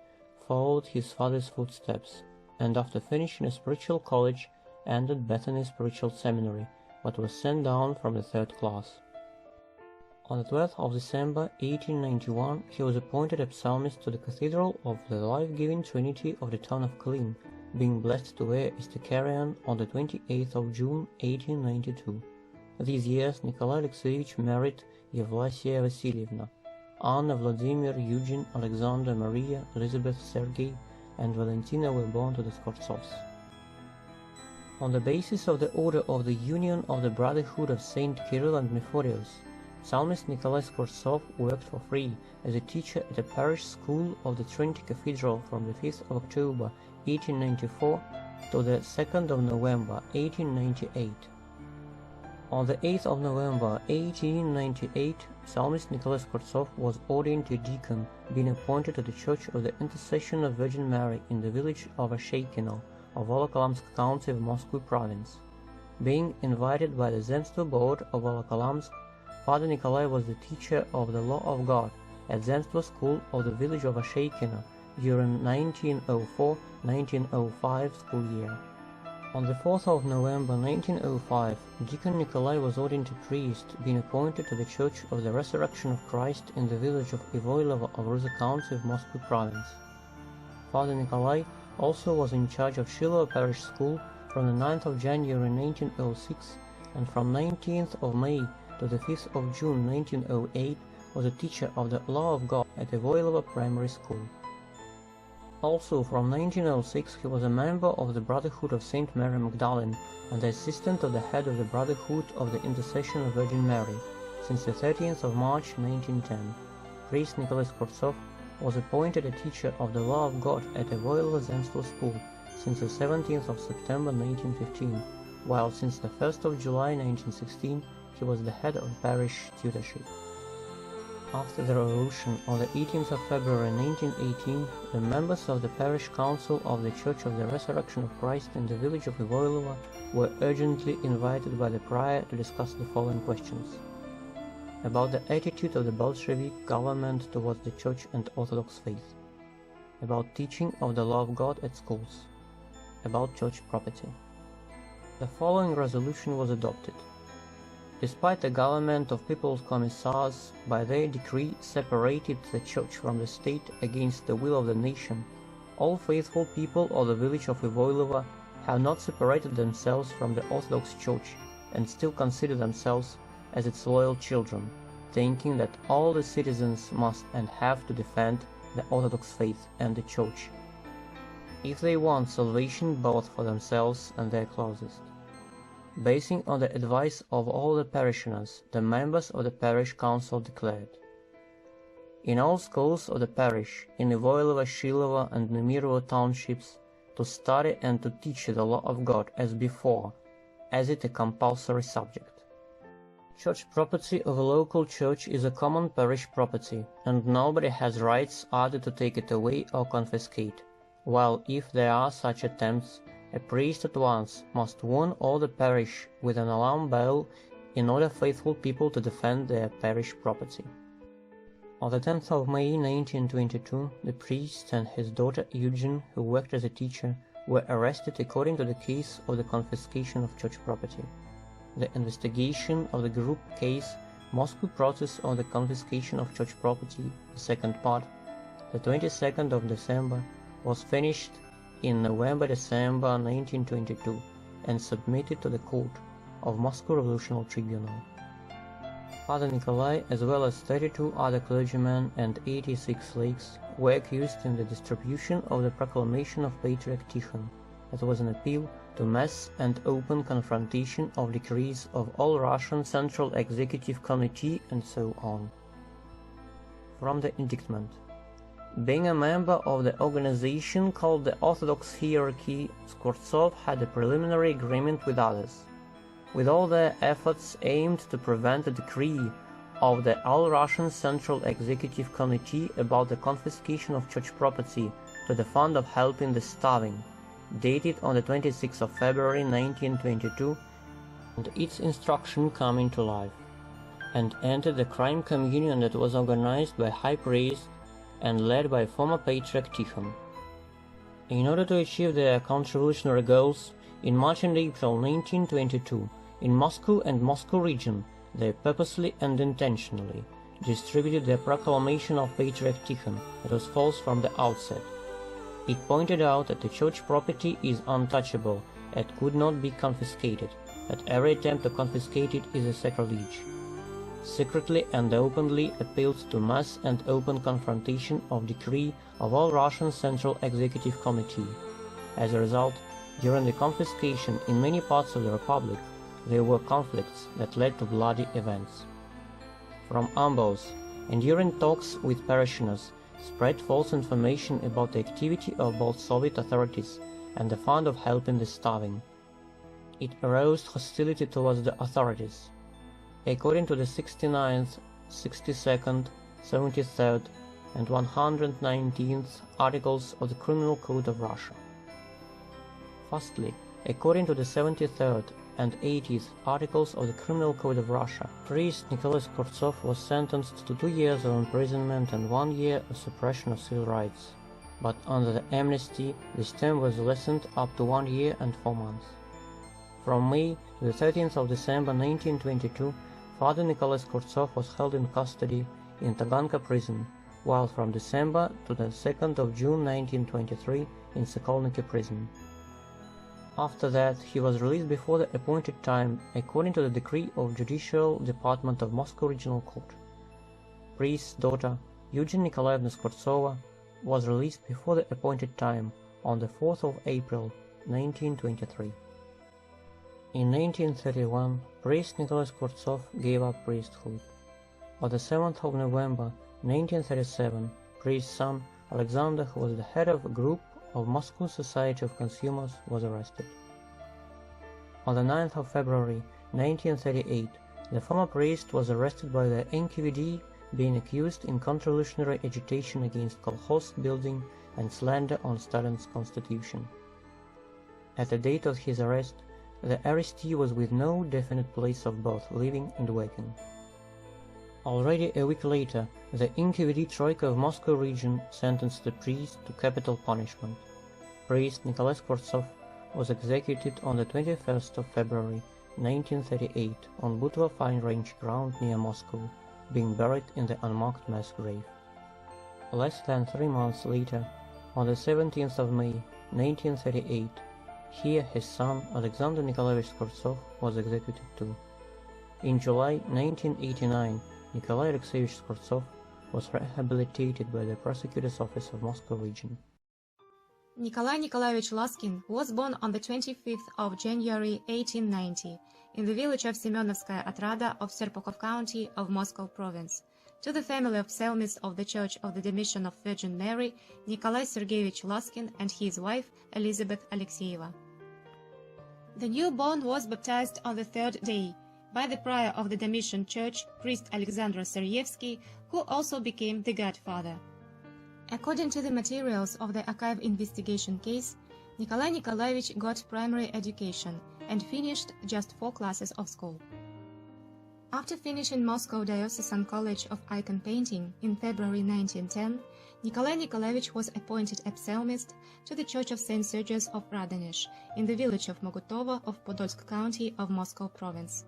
followed his father's footsteps, and after finishing a spiritual college, entered Bethany Spiritual Seminary, but was sent down from the 3rd class. On the 12th of December 1891, he was appointed a psalmist to the Cathedral of the Life-Giving Trinity of the town of Klin, being blessed to wear a Stikarion on the 28th of June 1892. These years Nikolai Alexeyevich married Yevlasia Vasilievna. Anna, Vladimir, Eugene, Alexander, Maria, Elizabeth, Sergei, and Valentina were born to the Skvortsovs. On the basis of the order of the Union of the Brotherhood of Saint Kirill and Methodius, Psalmist Nikolai Skvortsov worked for free as a teacher at a parish school of the Trinity Cathedral from the 5th of October 1894 to the 2nd of November 1898. On the 8th of November 1898, Psalmist Nikolai Skvortsov was ordained to deacon, being appointed to the Church of the Intercession of Virgin Mary in the village of Asheykino of Volokholamsk County of Moscow Province. Being invited by the Zemstvo Board of Volokholamsk, Father Nikolai was the teacher of the Law of God at Zemstvo School of the village of Asheykino during 1904-1905 school year. On the 4th of November 1905, Deacon Nikolai was ordained a priest, being appointed to the Church of the Resurrection of Christ in the village of Ivoilovo of Ruza County of Moscow Province. Father Nikolai also was in charge of Shiloh Parish School from the 9th of January 1906, and from 19th of May to the 5th of June 1908 was a teacher of the Law of God at Ivoilovo Primary School. Also, from 1906 he was a member of the Brotherhood of St. Mary Magdalene and the assistant of the head of the Brotherhood of the Intercession of Virgin Mary since the 13th of March 1910. Priest Nikolai Skvortsov was appointed a teacher of the Law of God at Ivoilovo Zemstvo School since the 17th of September 1915, while since the 1st of July 1916 he was the head of parish tutorship. After the revolution, on the 18th of February 1918, the members of the parish council of the Church of the Resurrection of Christ in the village of Ivoilovo were urgently invited by the prior to discuss the following questions: about the attitude of the Bolshevik government towards the Church and Orthodox faith, about teaching of the law of God at schools, about church property. The following resolution was adopted. Despite the government of People's Commissars by their decree separated the church from the state against the will of the nation, all faithful people of the village of Ivoilovo have not separated themselves from the Orthodox Church and still consider themselves as its loyal children, thinking that all the citizens must and have to defend the Orthodox faith and the Church, if they want salvation both for themselves and their closest. Basing on the advice of all the parishioners, the members of the parish council declared: in all schools of the parish, in Ivoilovo, Shilovo, and Nemirovo townships, to study and to teach the law of God as before, as it a compulsory subject. Church property of a local church is a common parish property, and nobody has rights either to take it away or confiscate, while if there are such attempts, a priest at once must warn all the parish with an alarm bell in order faithful people to defend their parish property. On the 10th of May 1922, the priest and his daughter Eugene, who worked as a teacher, were arrested according to the case of the confiscation of church property. The investigation of the group case Moscow process on the confiscation of church property, the second part, the 22nd of December, was finished in November-December 1922 and submitted to the court of Moscow Revolutionary Tribunal. Father Nikolai, as well as 32 other clergymen and 86 laics, were accused in the distribution of the proclamation of Patriarch Tikhon. That was an appeal to mass and open confrontation of decrees of all Russian Central Executive Committee and so on. From the indictment. Being a member of the organization called the Orthodox Hierarchy, Skvortsov had a preliminary agreement with others, with all their efforts aimed to prevent the decree of the All-Russian Central Executive Committee about the confiscation of church property to the Fund of Helping the Starving, dated on the 26th of February 1922, and its instruction coming to life, and entered the crime communion that was organized by high priest and led by former Patriarch Tikhon. In order to achieve their counter-revolutionary goals, in March and April 1922, in Moscow and Moscow region, they purposely and intentionally distributed their proclamation of Patriarch Tikhon that was false from the outset. It pointed out that the church property is untouchable and could not be confiscated, that every attempt to confiscate it is a sacrilege. Secretly and openly appealed to mass and open confrontation of decree of all Russian Central Executive Committee. As a result, during the confiscation in many parts of the Republic, there were conflicts that led to bloody events. From ambos, and during talks with parishioners, spread false information about the activity of both Soviet authorities and the Fund of Helping the Starving. It aroused hostility towards the authorities. According to the 69th, 62nd, 73rd, and 119th articles of the Criminal Code of Russia. Firstly, according to the 73rd and 80th articles of the Criminal Code of Russia, priest Nikolai Skvortsov was sentenced to 2 years of imprisonment and 1 year of suppression of civil rights, but under the amnesty this term was lessened up to 1 year and 4 months. From May to the 13th of December 1922, Father Nikolai Skvortsov was held in custody in Taganka prison, while from December to the 2nd of June 1923 in Sokolniki prison. After that, he was released before the appointed time according to the decree of Judicial Department of Moscow Regional Court. Priest's daughter, Eugenia Nikolaevna Skvortsova, was released before the appointed time on the 4th of April 1923. In 1931, priest Nikolai Skvortsov gave up priesthood. On the 7th of November 1937, priest's son, Alexander, who was the head of a group of Moscow Society of Consumers, was arrested. On the 9th of February 1938, the former priest was arrested by the NKVD, being accused in counter-revolutionary agitation against kolkhoz building and slander on Stalin's constitution. At the date of his arrest, the arrestee was with no definite place of birth, living and working. Already a week later, the NKVD Troika of Moscow region sentenced the priest to capital punishment. Priest Nikolai Skvortsov was executed on the 21st of February 1938 on Butva Fine Range ground near Moscow, being buried in the unmarked mass grave. Less than 3 months later, on the 17th of May 1938, here his son Alexander Nikolaevich Skvortsov was executed too. In July 1989, Nikolai Alexeyevich Skvortsov was rehabilitated by the prosecutor's office of Moscow region. Nikolai Nikolaevich Laskin was born on the 25th of January 1890 in the village of Semenovskaya Otrada of Serpukhov County of Moscow Province, to the family of psalmists of the Church of the Demission of Virgin Mary, Nikolai Sergeyevich Laskin and his wife Elizabeth Alexeyeva. The newborn was baptized on the third day by the prior of the Domitian Church, priest Alexander Seryevsky, who also became the godfather. According to the materials of the archive investigation case, Nikolai Nikolaevich got primary education and finished just 4 classes of school. After finishing Moscow Diocesan College of Icon Painting in February 1910, Nikolai Nikolaevich was appointed a psalmist to the Church of St. Sergius of Radonezh in the village of Mogutovo of Podolsk County of Moscow Province.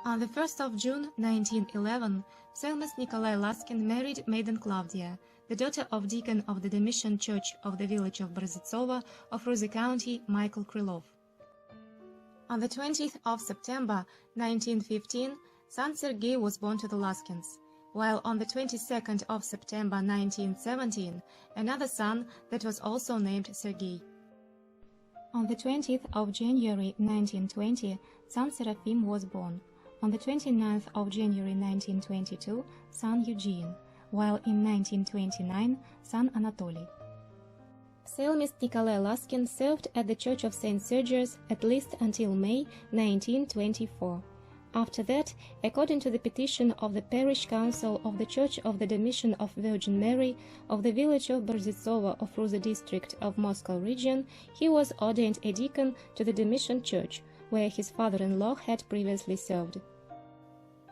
On the 1st of June 1911, psalmist Nikolai Laskin married maiden Claudia, the daughter of deacon of the Domitian Church of the village of Brzezova of Ruza County, Michael Krylov. On the 20th of September 1915, son Sergei was born to the Laskins, while on the 22nd of September 1917, another son that was also named Sergei. On the 20th of January 1920, son Seraphim was born. On the 29th of January 1922, son Eugene, while in 1929, son Anatoly. Psalmist Nikolai Laskin served at the Church of St. Sergius at least until May 1924. After that, according to the petition of the Parish Council of the Church of the Domitian of Virgin Mary of the village of Brzezova of Ruza district of Moscow region, he was ordained a deacon to the Domitian Church, where his father-in-law had previously served.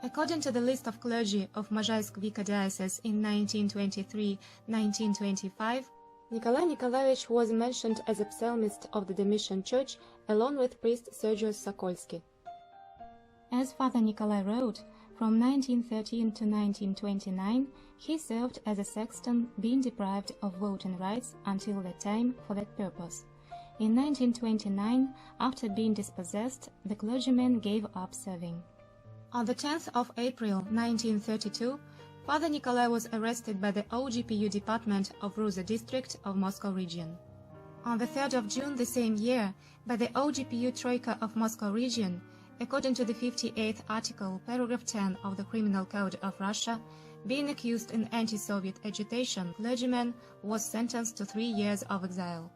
According to the list of clergy of Можайsk Vicar Diocese in 1923-1925, Nikolai Nikolaevich was mentioned as a psalmist of the Domitian Church along with priest Sergius Sokolsky. As Father Nikolai wrote, from 1913 to 1929, he served as a sexton, being deprived of voting rights until the time for that purpose. In 1929, after being dispossessed, the clergyman gave up serving. On the 10th of April 1932, Father Nikolai was arrested by the OGPU department of Ruza district of Moscow region. On the 3rd of June the same year, by the OGPU Troika of Moscow region, according to the 58th article, paragraph 10 of the Criminal Code of Russia, being accused in anti-Soviet agitation, clergyman was sentenced to 3 years of exile.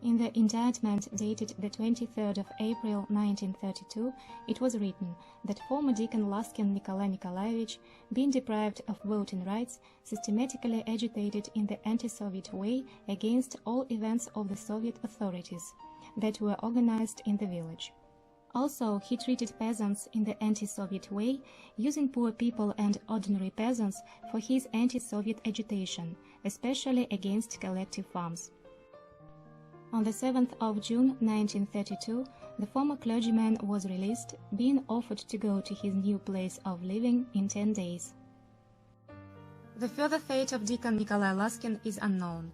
In the indictment dated the 23rd of April 1932, it was written that former deacon Laskin Nikolai Nikolaevich, being deprived of voting rights, systematically agitated in the anti-Soviet way against all events of the Soviet authorities that were organized in the village. Also, he treated peasants in the anti-Soviet way, using poor people and ordinary peasants for his anti-Soviet agitation, especially against collective farms. On the 7th of June 1932, the former clergyman was released, being offered to go to his new place of living in 10 days. The further fate of Deacon Nikolai Laskin is unknown.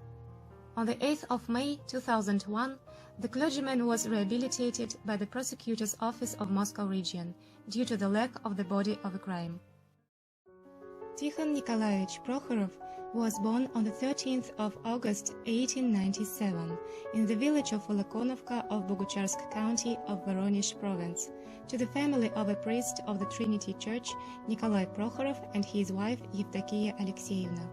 On the 8th of May 2001, the clergyman was rehabilitated by the prosecutor's office of Moscow region due to the lack of the body of a crime. Tikhon Nikolaevich Prokhorov was born on the 13th of August 1897 in the village of Volokonovka of Bogucharsk County of Voronezh Province, to the family of a priest of the Trinity Church, Nikolai Prokhorov, and his wife Yevdokia Alexeyevna.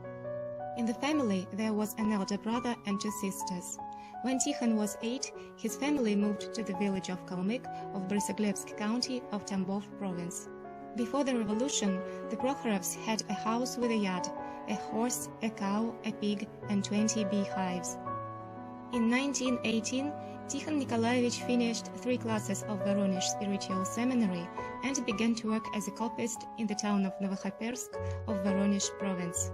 In the family there was an elder brother and 2 sisters. When Tikhon was 8, his family moved to the village of Kalmyk of Borysoglebsk County of Tambov Province. Before the revolution, the Prokhorovs had a house with a yard, a horse, a cow, a pig, and 20 beehives. In 1918, Tikhon Nikolaevich finished 3 classes of Voronezh Spiritual Seminary and began to work as a copyist in the town of Novokhopersk of Voronezh Province.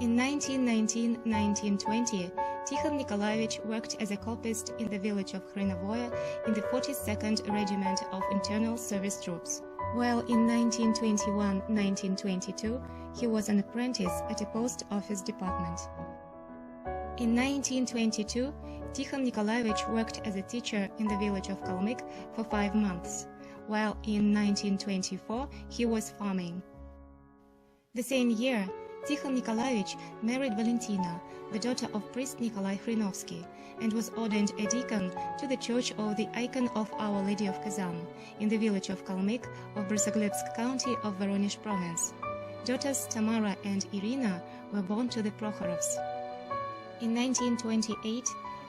In 1919-1920, Tikhon Nikolaevich worked as a copyist in the village of Hrenovoye in the 42nd Regiment of Internal Service Troops, while in 1921-1922 he was an apprentice at a post office department. In 1922, Tikhon Nikolaevich worked as a teacher in the village of Kalmyk for 5 months, while in 1924 he was farming. The same year, Tikhon Nikolaevich married Valentina, the daughter of priest Nikolai Hrinovsky, and was ordained a deacon to the Church of the Icon of Our Lady of Kazan in the village of Kalmyk of Borysoglebsk County of Voronezh Province. Daughters Tamara and Irina were born to the Prokhorovs. In 1928,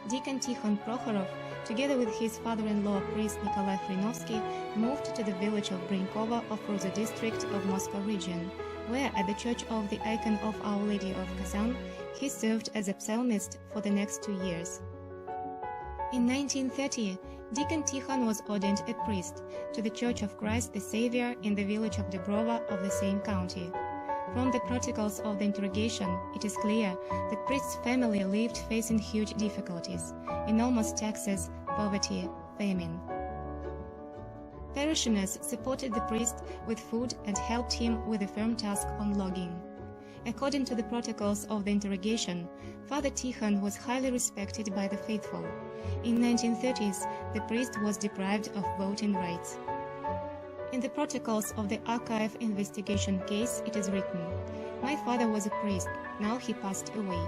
Deacon Tikhon Prokhorov, together with his father-in-law priest Nikolai Hrinovsky, moved to the village of Brinkovo of Ruza district of Moscow region, where at the Church of the Icon of Our Lady of Kazan he served as a psalmist for the next 2 years. In 1930, Deacon Tikhon was ordained a priest to the Church of Christ the Savior in the village of Dubrova of the same county. From the protocols of the interrogation, it is clear that priest's family lived facing huge difficulties, enormous taxes, poverty, famine. Parishioners supported the priest with food and helped him with the firm task on logging. According to the protocols of the interrogation, Father Tikhon was highly respected by the faithful. In 1930s, the priest was deprived of voting rights. In the protocols of the archive investigation case, it is written, "My father was a priest, now he passed away.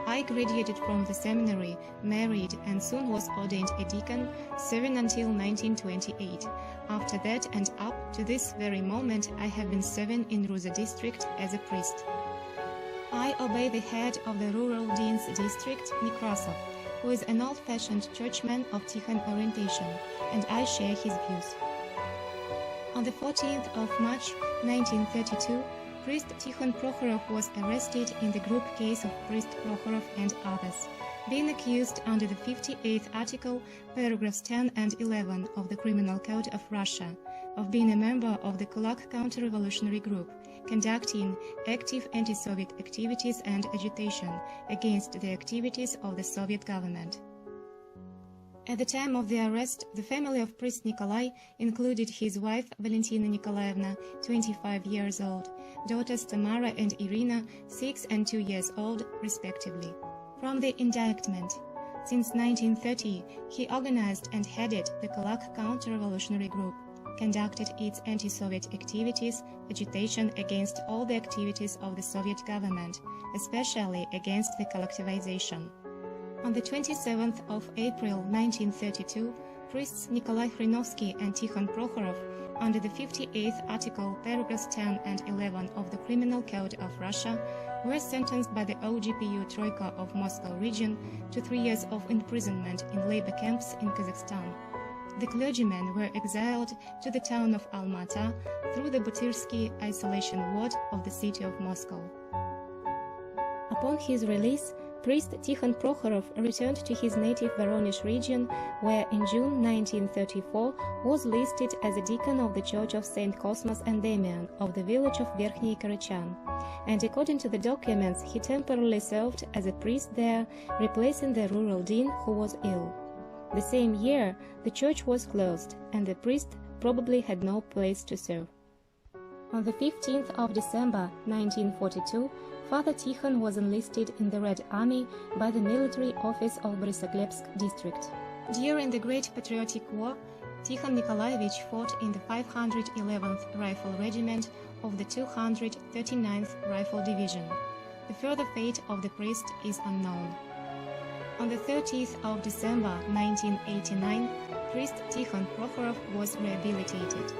I graduated from the seminary, married, and soon was ordained a deacon, serving until 1928. After that and up to this very moment, I have been serving in Ruza district as a priest. I obey the head of the rural dean's district, Nekrasov, who is an old-fashioned churchman of Tikhon orientation, and I share his views." On the 14th of March 1932, priest Tikhon Prokhorov was arrested in the group case of priest Prokhorov and others, being accused under the 58th article, paragraphs 10 and 11 of the Criminal Code of Russia, of being a member of the Kulak counter-revolutionary group, conducting active anti-Soviet activities and agitation against the activities of the Soviet government. At the time of the arrest, the family of priest Nikolai included his wife Valentina Nikolaevna, 25 years old, daughters Tamara and Irina, 6 and 2 years old, respectively. From the indictment, since 1930, he organized and headed the Kulak counter-revolutionary group, conducted its anti-Soviet activities, agitation against all the activities of the Soviet government, especially against the collectivization. On the 27th of April 1932, priests Nikolai Hrinovsky and Tikhon Prokhorov, under the 58th article, paragraphs 10 and 11 of the Criminal Code of Russia, were sentenced by the OGPU Troika of Moscow region to 3 years of imprisonment in labor camps in Kazakhstan. The clergymen were exiled to the town of Alma-Ata through the Butyrsky isolation ward of the city of Moscow. Upon his release, priest Tikhon Prokhorov returned to his native Voronezh region, where in June 1934 was listed as a deacon of the Church of St. Cosmas and Damian of the village of Verkhny Karachan, and according to the documents he temporarily served as a priest there, replacing the rural dean who was ill. The same year, the church was closed, and the priest probably had no place to serve. On the 15th of December 1942, Father Tikhon was enlisted in the Red Army by the military office of Borisogledsk district. During the Great Patriotic War, Tikhon Nikolaevich fought in the 511th Rifle Regiment of the 239th Rifle Division. The further fate of the priest is unknown. On the 30th of December 1989, priest Tikhon Prokhorov was rehabilitated.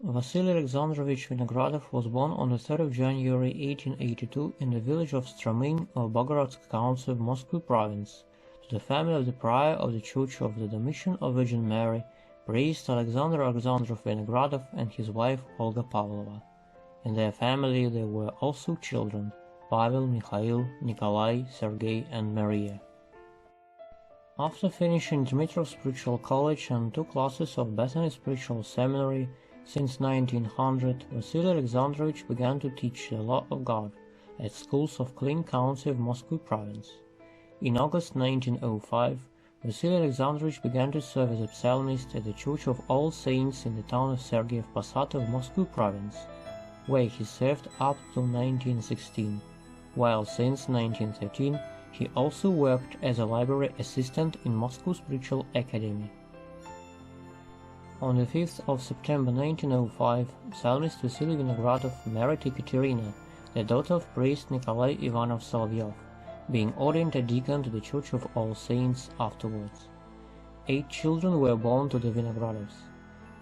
Vasily Alexandrovich Vinogradov was born on the 3rd of January 1882 in the village of Stromyn of Bogorodsk County of Moscow Province, to the family of the prior of the Church of the Domitian of Virgin Mary, priest Alexander Alexandrov Vinogradov and his wife Olga Pavlova. In their family there were also children, Pavel, Mikhail, Nikolai, Sergei and Maria. After finishing Dmitrov Spiritual College and 2 classes of Bethany Spiritual Seminary, since 1900, Vasily Alexandrovich began to teach the law of God at schools of Klin County of Moscow Province. In August 1905, Vasily Alexandrovich began to serve as a psalmist at the Church of All Saints in the town of Sergiev Posad of Moscow Province, where he served up to 1916, while since 1913 he also worked as a library assistant in Moscow Spiritual Academy. On the 5th of September 1905, psalmist Vasily Vinogradov married Ekaterina, the daughter of priest Nikolai Ivanov Solovyov, being ordained a deacon to the Church of All Saints afterwards. 8 children were born to the Vinogradovs.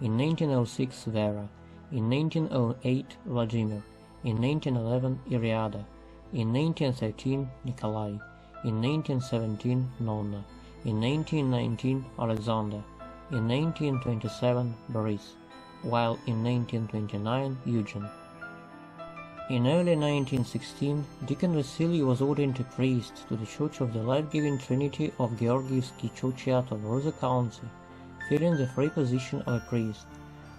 In 1906, Vera. In 1908, Vladimir. In 1911, Iriada. In 1913, Nikolai. In 1917, Nonna. In 1919, Alexander. In 1927, Boris, while in 1929, Eugen. In early 1916, Deacon Vasily was ordained a priest to the Church of the Life-Giving Trinity of Georgievsky Churchyard of Ruza County, filling the free position of a priest,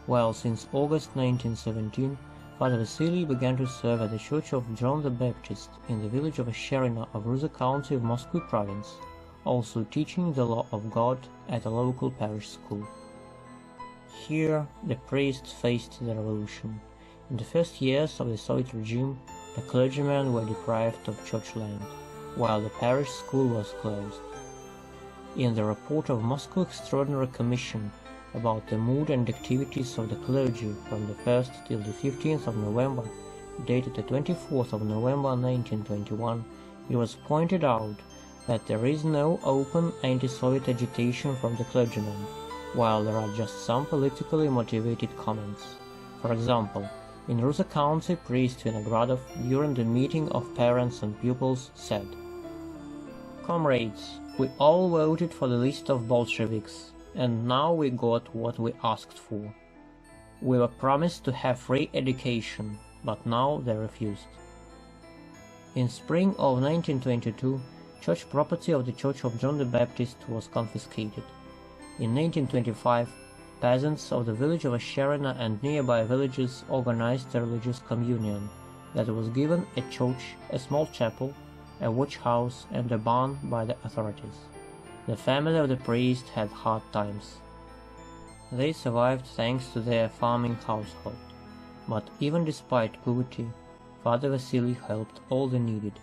while since August 1917, Father Vasily began to serve at the Church of John the Baptist in the village of Sherina of Ruza County of Moscow Province, also teaching the law of God at a local parish school. Here, the priests faced the revolution. In the first years of the Soviet regime, the clergymen were deprived of church land, while the parish school was closed. In the report of Moscow Extraordinary Commission about the mood and activities of the clergy from the 1st till the 15th of November, dated the 24th of November 1921, it was pointed out that there is no open anti-Soviet agitation from the clergymen, while there are just some politically motivated comments. For example, in Ruza County, priest Vinogradov, during the meeting of parents and pupils, said, "Comrades, we all voted for the list of Bolsheviks, and now we got what we asked for. We were promised to have free education, but now they refused." In spring of 1922, church property of the Church of John the Baptist was confiscated. In 1925, peasants of the village of Asherina and nearby villages organized a religious communion that was given a church, a small chapel, a watch house, and a barn by the authorities. The family of the priest had hard times. They survived thanks to their farming household, but even despite poverty, Father Vasily helped all the needed.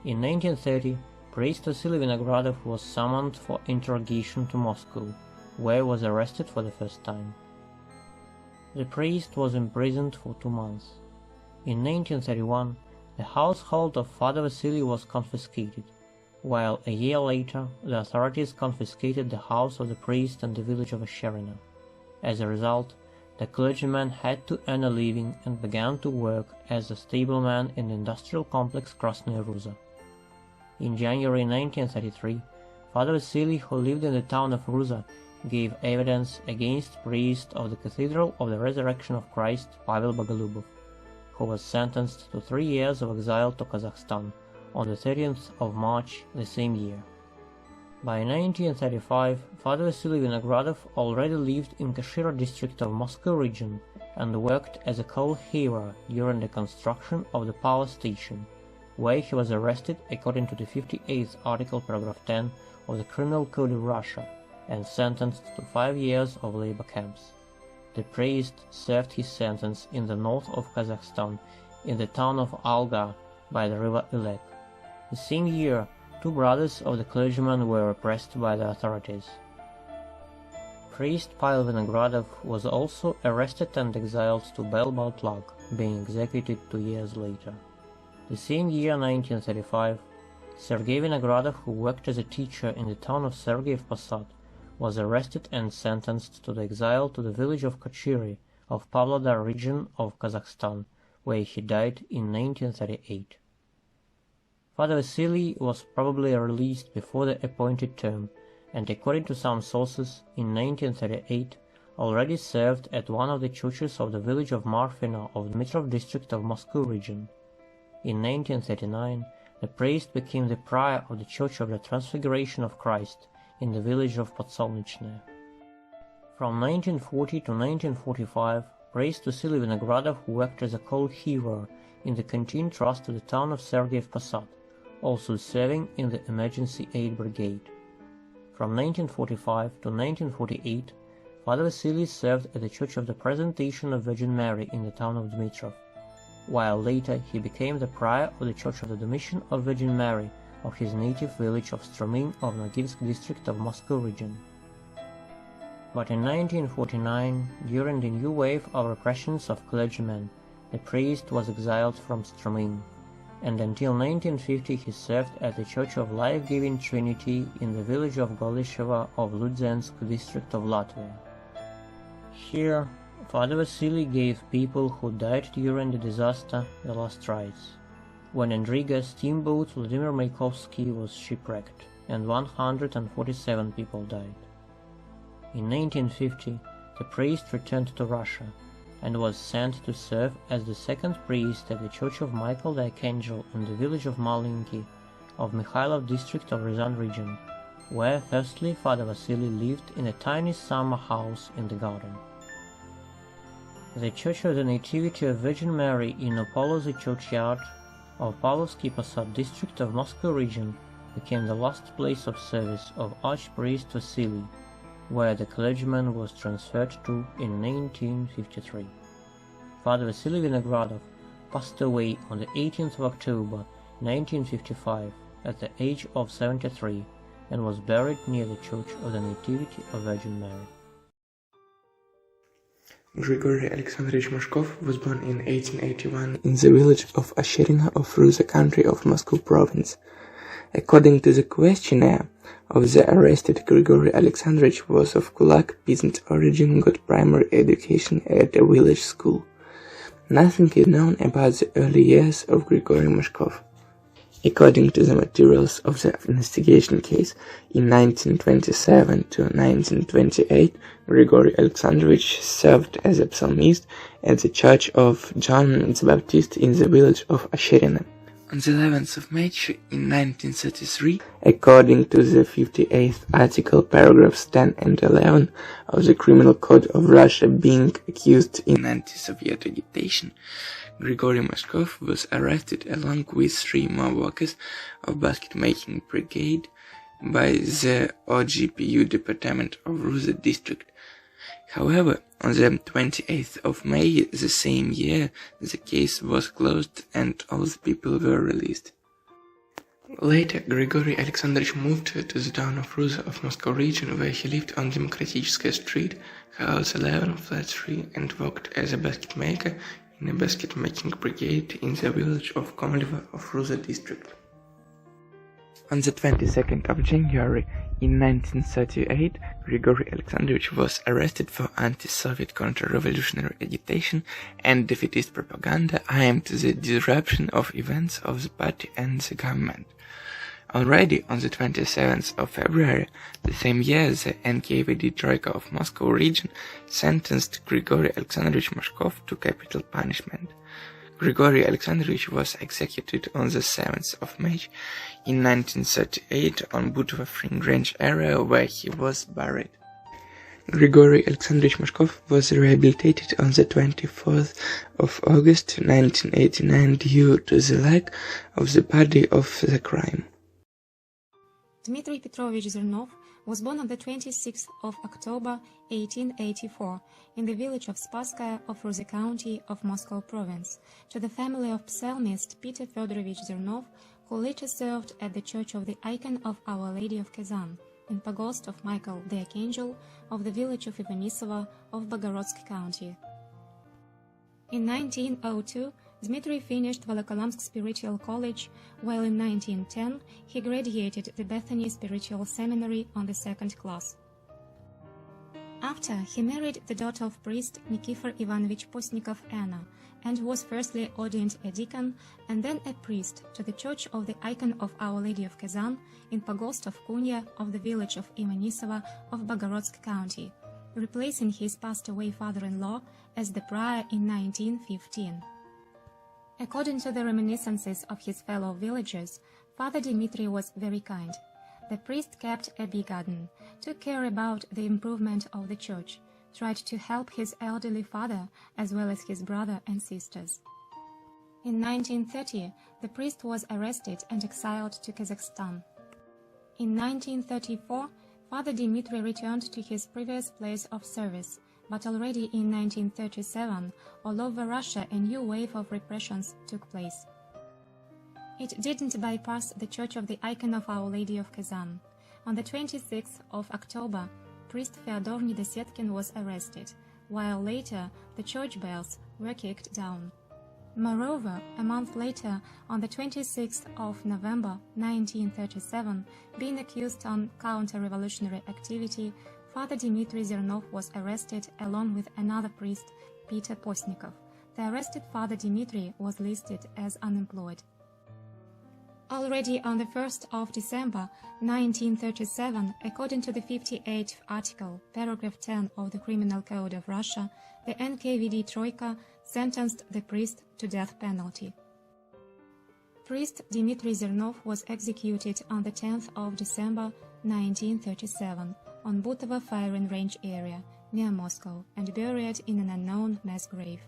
In 1930, priest Vasily Vinogradov was summoned for interrogation to Moscow, where he was arrested for the first time. The priest was imprisoned for 2 months. In 1931, the household of Father Vasily was confiscated, while a year later the authorities confiscated the house of the priest and the village of Asherina. As a result, the clergyman had to earn a living and began to work as a stableman in the industrial complex Krasnaya Ruza. In January 1933, Father Vasily, who lived in the town of Ruza, gave evidence against priest of the Cathedral of the Resurrection of Christ Pavel Boголюбов, who was sentenced to 3 years of exile to Kazakhstan on the 30th of March the same year. By 1935, Father Vasily Vinogradov already lived in Kashira district of Moscow region and worked as a coal heaver during the construction of the power station, where he was arrested according to the 58th article paragraph 10 of the Criminal Code of Russia and sentenced to 5 years of labor camps. The priest served his sentence in the north of Kazakhstan, in the town of Alga by the river Ilek. The same year, 2 brothers of the clergyman were repressed by the authorities. Priest Pavel Vinogradov was also arrested and exiled to Bel-Baltlag, being executed 2 years later. The same year, 1935, Sergei Vinogradov, who worked as a teacher in the town of Sergeyev Posad, was arrested and sentenced to the exile to the village of Kochiri of Pavlodar region of Kazakhstan, where he died in 1938. Father Vasily was probably released before the appointed term, and according to some sources, in 1938 already served at one of the churches of the village of Marfino of Dmitrov district of Moscow region. In 1939, the priest became the prior of the Church of the Transfiguration of Christ in the village of Podsolnichne. From 1940 to 1945, priest Vasily Vinogradov worked as a coal heaver in the canteen trust of the town of Sergeyev Posad, also serving in the Emergency Aid Brigade. From 1945 to 1948, Father Vasily served at the Church of the Presentation of Virgin Mary in the town of Dmitrov, while later he became the prior of the Church of the Domitian of Virgin Mary of his native village of Strumin of Nogivsk district of Moscow region. But in 1949, during the new wave of repressions of clergymen, the priest was exiled from Strumin, and until 1950 he served at the Church of Life-Giving Trinity in the village of Golisheva of Ludzensk district of Latvia. Here, Father Vasily gave people who died during the disaster the last rites. When in Riga, steamboat Vladimir Mayakovsky was shipwrecked, and 147 people died. In 1950, the priest returned to Russia, and was sent to serve as the second priest at the Church of Michael the Archangel in the village of Malinki of Mikhailov district of Ryazan region, where firstly Father Vasily lived in a tiny summer house in the garden. The Church of the Nativity of Virgin Mary in Opolosy churchyard of Pavlovsky Posad district of Moscow region became the last place of service of Archpriest Vasily, where the clergyman was transferred to in 1953. Father Vasily Vinogradov passed away on the 18th of October 1955 at the age of 73 and was buried near the Church of the Nativity of Virgin Mary. Grigory Alexandrovich Mashkov was born in 1881 in the village of Asherino of Ruza county of Moscow province. According to the questionnaire of the arrested, Grigory Alexandrovich was of Kulak peasant origin, got primary education at a village school. Nothing is known about the early years of Grigory Mashkov. According to the materials of the investigation case, in 1927 to 1928, Grigory Alexandrovich served as a psalmist at the church of John the Baptist in the village of Asherino. On the 11th of March in 1933, according to the 58th article, paragraphs 10 and 11 of the Criminal Code of Russia, being accused in anti-Soviet agitation, Grigory Mashkov was arrested along with 3 more workers of basket-making brigade by the OGPU department of Ruza district. However, on the 28th of May the same year, the case was closed and all the people were released. Later, Grigory Alexandrovich moved to the town of Ruza of Moscow region, where he lived on Demokratichskaya Street, house 11, flat 3, and worked as a basket maker in a basket-making brigade in the village of Komlevo of Ruza district. On the 22nd of January in 1938, Grigory Alexandrovich was arrested for anti-Soviet counter-revolutionary agitation and defeatist propaganda aimed at the disruption of events of the party and the government. Already on the 27th of February, the same year, the NKVD Troika of Moscow region sentenced Grigory Alexandrovich Mashkov to capital punishment. Grigory Alexandrovich was executed on the 7th of May in 1938 on Butovo Range area, where he was buried. Grigory Alexandrovich Mashkov was rehabilitated on the 24th of August 1989 due to the lack of the body of the crime. Dmitry Petrovich Zernov was born on the 26th of October 1884 in the village of Spasskaya of Ruza county of Moscow province, to the family of psalmist Peter Fedorovich Zernov, who later served at the Church of the Icon of Our Lady of Kazan, in Pagost of Michael the Archangel of the village of Ivanisovo of Bogorodisk county. In 1902, Dmitry finished Volokolamsk Spiritual College, while in 1910 he graduated the Bethany Spiritual Seminary on the 2nd class. After, he married the daughter of priest Nikifor Ivanovich Postnikov Anna, and was firstly ordained a deacon and then a priest to the Church of the Icon of Our Lady of Kazan in Pagost of Kunya of the village of Ivanisovo of Bogorodisk county, replacing his passed-away father-in-law as the prior in 1915. According to the reminiscences of his fellow villagers, Father Dmitry was very kind. The priest kept a bee garden, took care about the improvement of the church, tried to help his elderly father as well as his brother and sisters. In 1930, the priest was arrested and exiled to Kazakhstan. In 1934, Father Dmitry returned to his previous place of service, but already in 1937, all over Russia a new wave of repressions took place. It didn't bypass the Church of the Icon of Our Lady of Kazan. On the 26th of October, priest Fyodor Nedosetkin was arrested, while later the church bells were kicked down. Moreover, a month later, on the 26th of November 1937, being accused on counter-revolutionary activity, Father Dmitry Zernov was arrested along with another priest, Peter Postnikov. The arrested Father Dmitry was listed as unemployed. Already on the 1st of December 1937, according to the 58th article, paragraph 10 of the Criminal Code of Russia, the NKVD Troika sentenced the priest to death penalty. Priest Dmitry Zernov was executed on the 10th of December 1937 on Butovo firing range area near Moscow and buried in an unknown mass grave.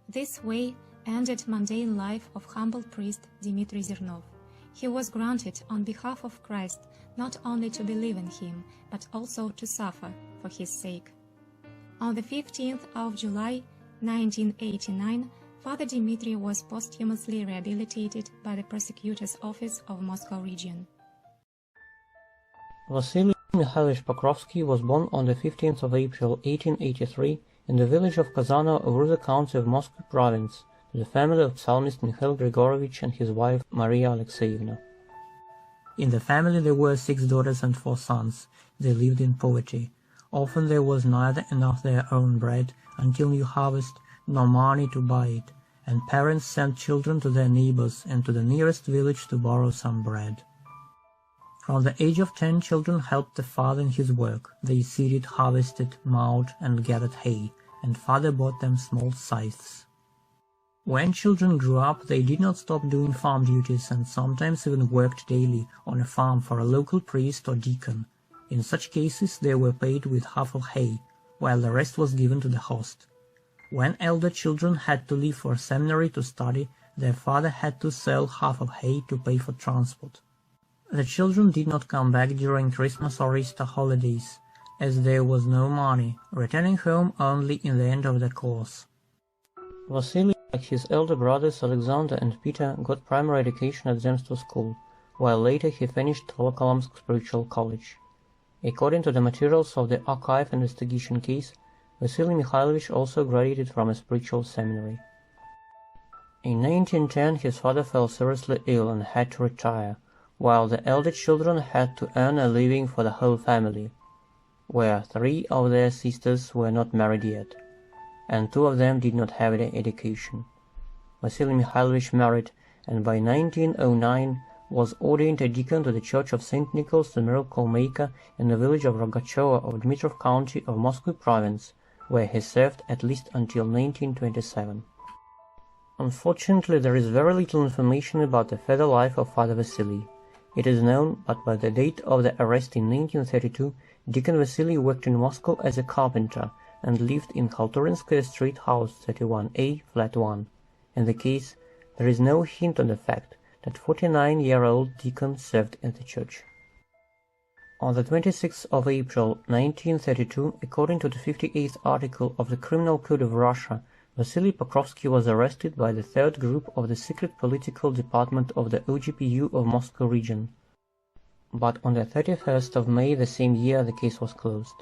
This way ended mundane life of humble priest Dmitry Zernov. He was granted on behalf of Christ not only to believe in him, but also to suffer for his sake. On the 15th of July, 1989, Father Dmitry was posthumously rehabilitated by the prosecutor's office of Moscow region. Vasily Mikhailovich Pokrovsky was born on the 15th of April 1883 in the village of Kazano of Ruza County of Moscow Province, to the family of psalmist Mikhail Grigorovich and his wife Maria Alexeyevna. In the family there were 6 daughters and 4 sons. They lived in poverty. Often there was neither enough their own bread until new harvest, nor money to buy it, and parents sent children to their neighbors and to the nearest village to borrow some bread. From the age of 10, children helped the father in his work. They seeded, harvested, mowed, and gathered hay, and father bought them small scythes. When children grew up, they did not stop doing farm duties and sometimes even worked daily on a farm for a local priest or deacon. In such cases, they were paid with half of hay, while the rest was given to the host. When elder children had to leave for seminary to study, their father had to sell half of hay to pay for transport. The children did not come back during Christmas or Easter holidays, as there was no money, returning home only in the end of the course. Vasily, like his elder brothers Alexander and Peter, got primary education at Zemstvo school, while later he finished Volokolamsk Spiritual College. According to the materials of the archive investigation case, Vasily Mikhailovich also graduated from a spiritual seminary. In 1910 his father fell seriously ill and had to retire, while the elder children had to earn a living for the whole family, where 3 of their sisters were not married yet, and 2 of them did not have any education. Vasily Mikhailovich married, and by 1909 was ordained a deacon to the Church of St. Nicholas the Miracle Maker in the village of Rogachovo of Dmitrov County of Moscow Province, where he served at least until 1927. Unfortunately, there is very little information about the further life of Father Vasily. It is known, but by the date of the arrest in 1932, Deacon Vasily worked in Moscow as a carpenter and lived in Khalturinskaya Street, House 31A, Flat 1. In the case, there is no hint on the fact that 49-year-old deacon served in the church. On the 26th of April 1932, according to the 58th article of the Criminal Code of Russia, Vasily Pokrovsky was arrested by the 3rd Group of the Secret Political Department of the OGPU of Moscow region. But on the 31st of May the same year the case was closed.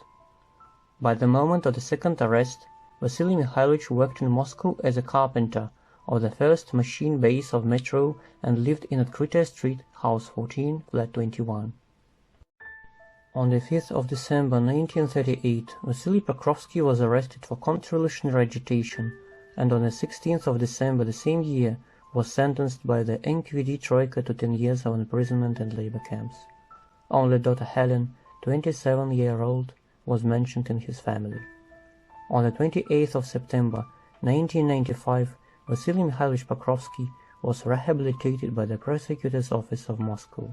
By the moment of the second arrest, Vasily Mikhailovich worked in Moscow as a carpenter of the first machine base of metro and lived in Odkrytaya Street, House 14, Flat 21. On the 5th of December 1938, Vasily Pokrovsky was arrested for counter-revolutionary agitation, and on the 16th of December the same year was sentenced by the NKVD Troika to 10 years of imprisonment and labor camps. Only daughter Helen, 27-year-old, was mentioned in his family. On the 28th of September 1995, Vasily Mikhailovich Pokrovsky was rehabilitated by the prosecutor's office of Moscow.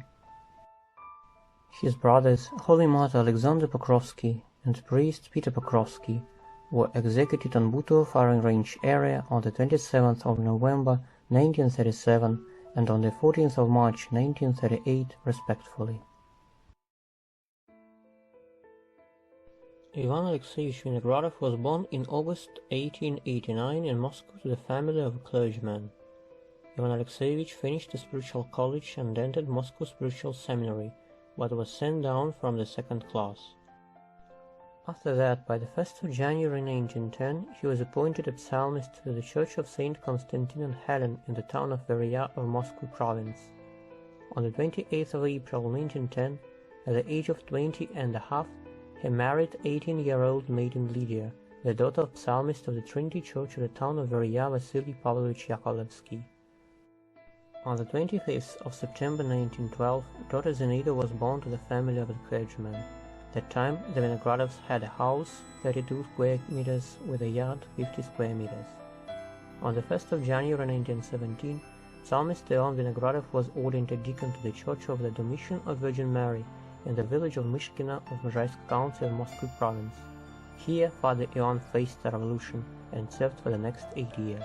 His brothers, Holy Mother Alexander Pokrovsky and priest Peter Pokrovsky, were executed on Butov firing range area on the 27th of November 1937 and on the 14th of March 1938, respectively. Ivan Alexeyevich Vinogradov was born in August 1889 in Moscow to the family of a clergyman. Ivan Alexeyevich finished the spiritual college and entered Moscow Spiritual Seminary, but was sent down from the 2nd class. After that, by the 1st of January 1910, he was appointed a psalmist to the Church of St. Constantine and Helen in the town of Veria of Moscow Province. On the 28th of April 1910, at the age of 20 and a half, he married 18-year-old maiden Lydia, the daughter of psalmist of the Trinity Church of the town of Veria Vasily Pavlovich Yakovlevsky. On the 25th of September 1912, daughter Zinaida was born to the family of the clergyman. At that time, the Vinogradovs had a house, 32 square meters, with a yard, 50 square meters. On the 1st of January 1917, psalmist Leon Vinogradov was ordained a deacon to the Church of the Domitian of Virgin Mary in the village of Myshkina of Mozhaisk County of Moscow Province. Here, Father Ion faced the revolution and served for the next 8 years.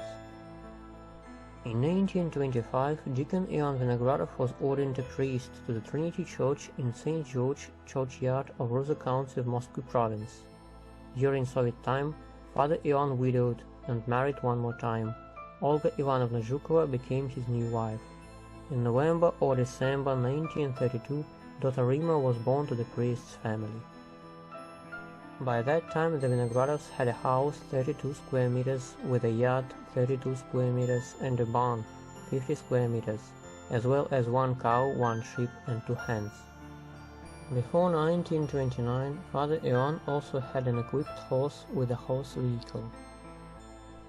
In 1925, Deacon Ion Vinogradov was ordained a priest to the Trinity Church in St. George Churchyard of Ruza County of Moscow Province. During Soviet time, Father Ion widowed and married one more time. Olga Ivanovna Zhukova became his new wife. In November or December 1932, daughter Rima was born to the priest's family. By that time, the Vinogradovs had a house 32 square meters with a yard 32 square meters and a barn 50 square meters, as well as 1 cow, 1 sheep and 2 hens. Before 1929, Father Ion also had an equipped horse with a horse vehicle.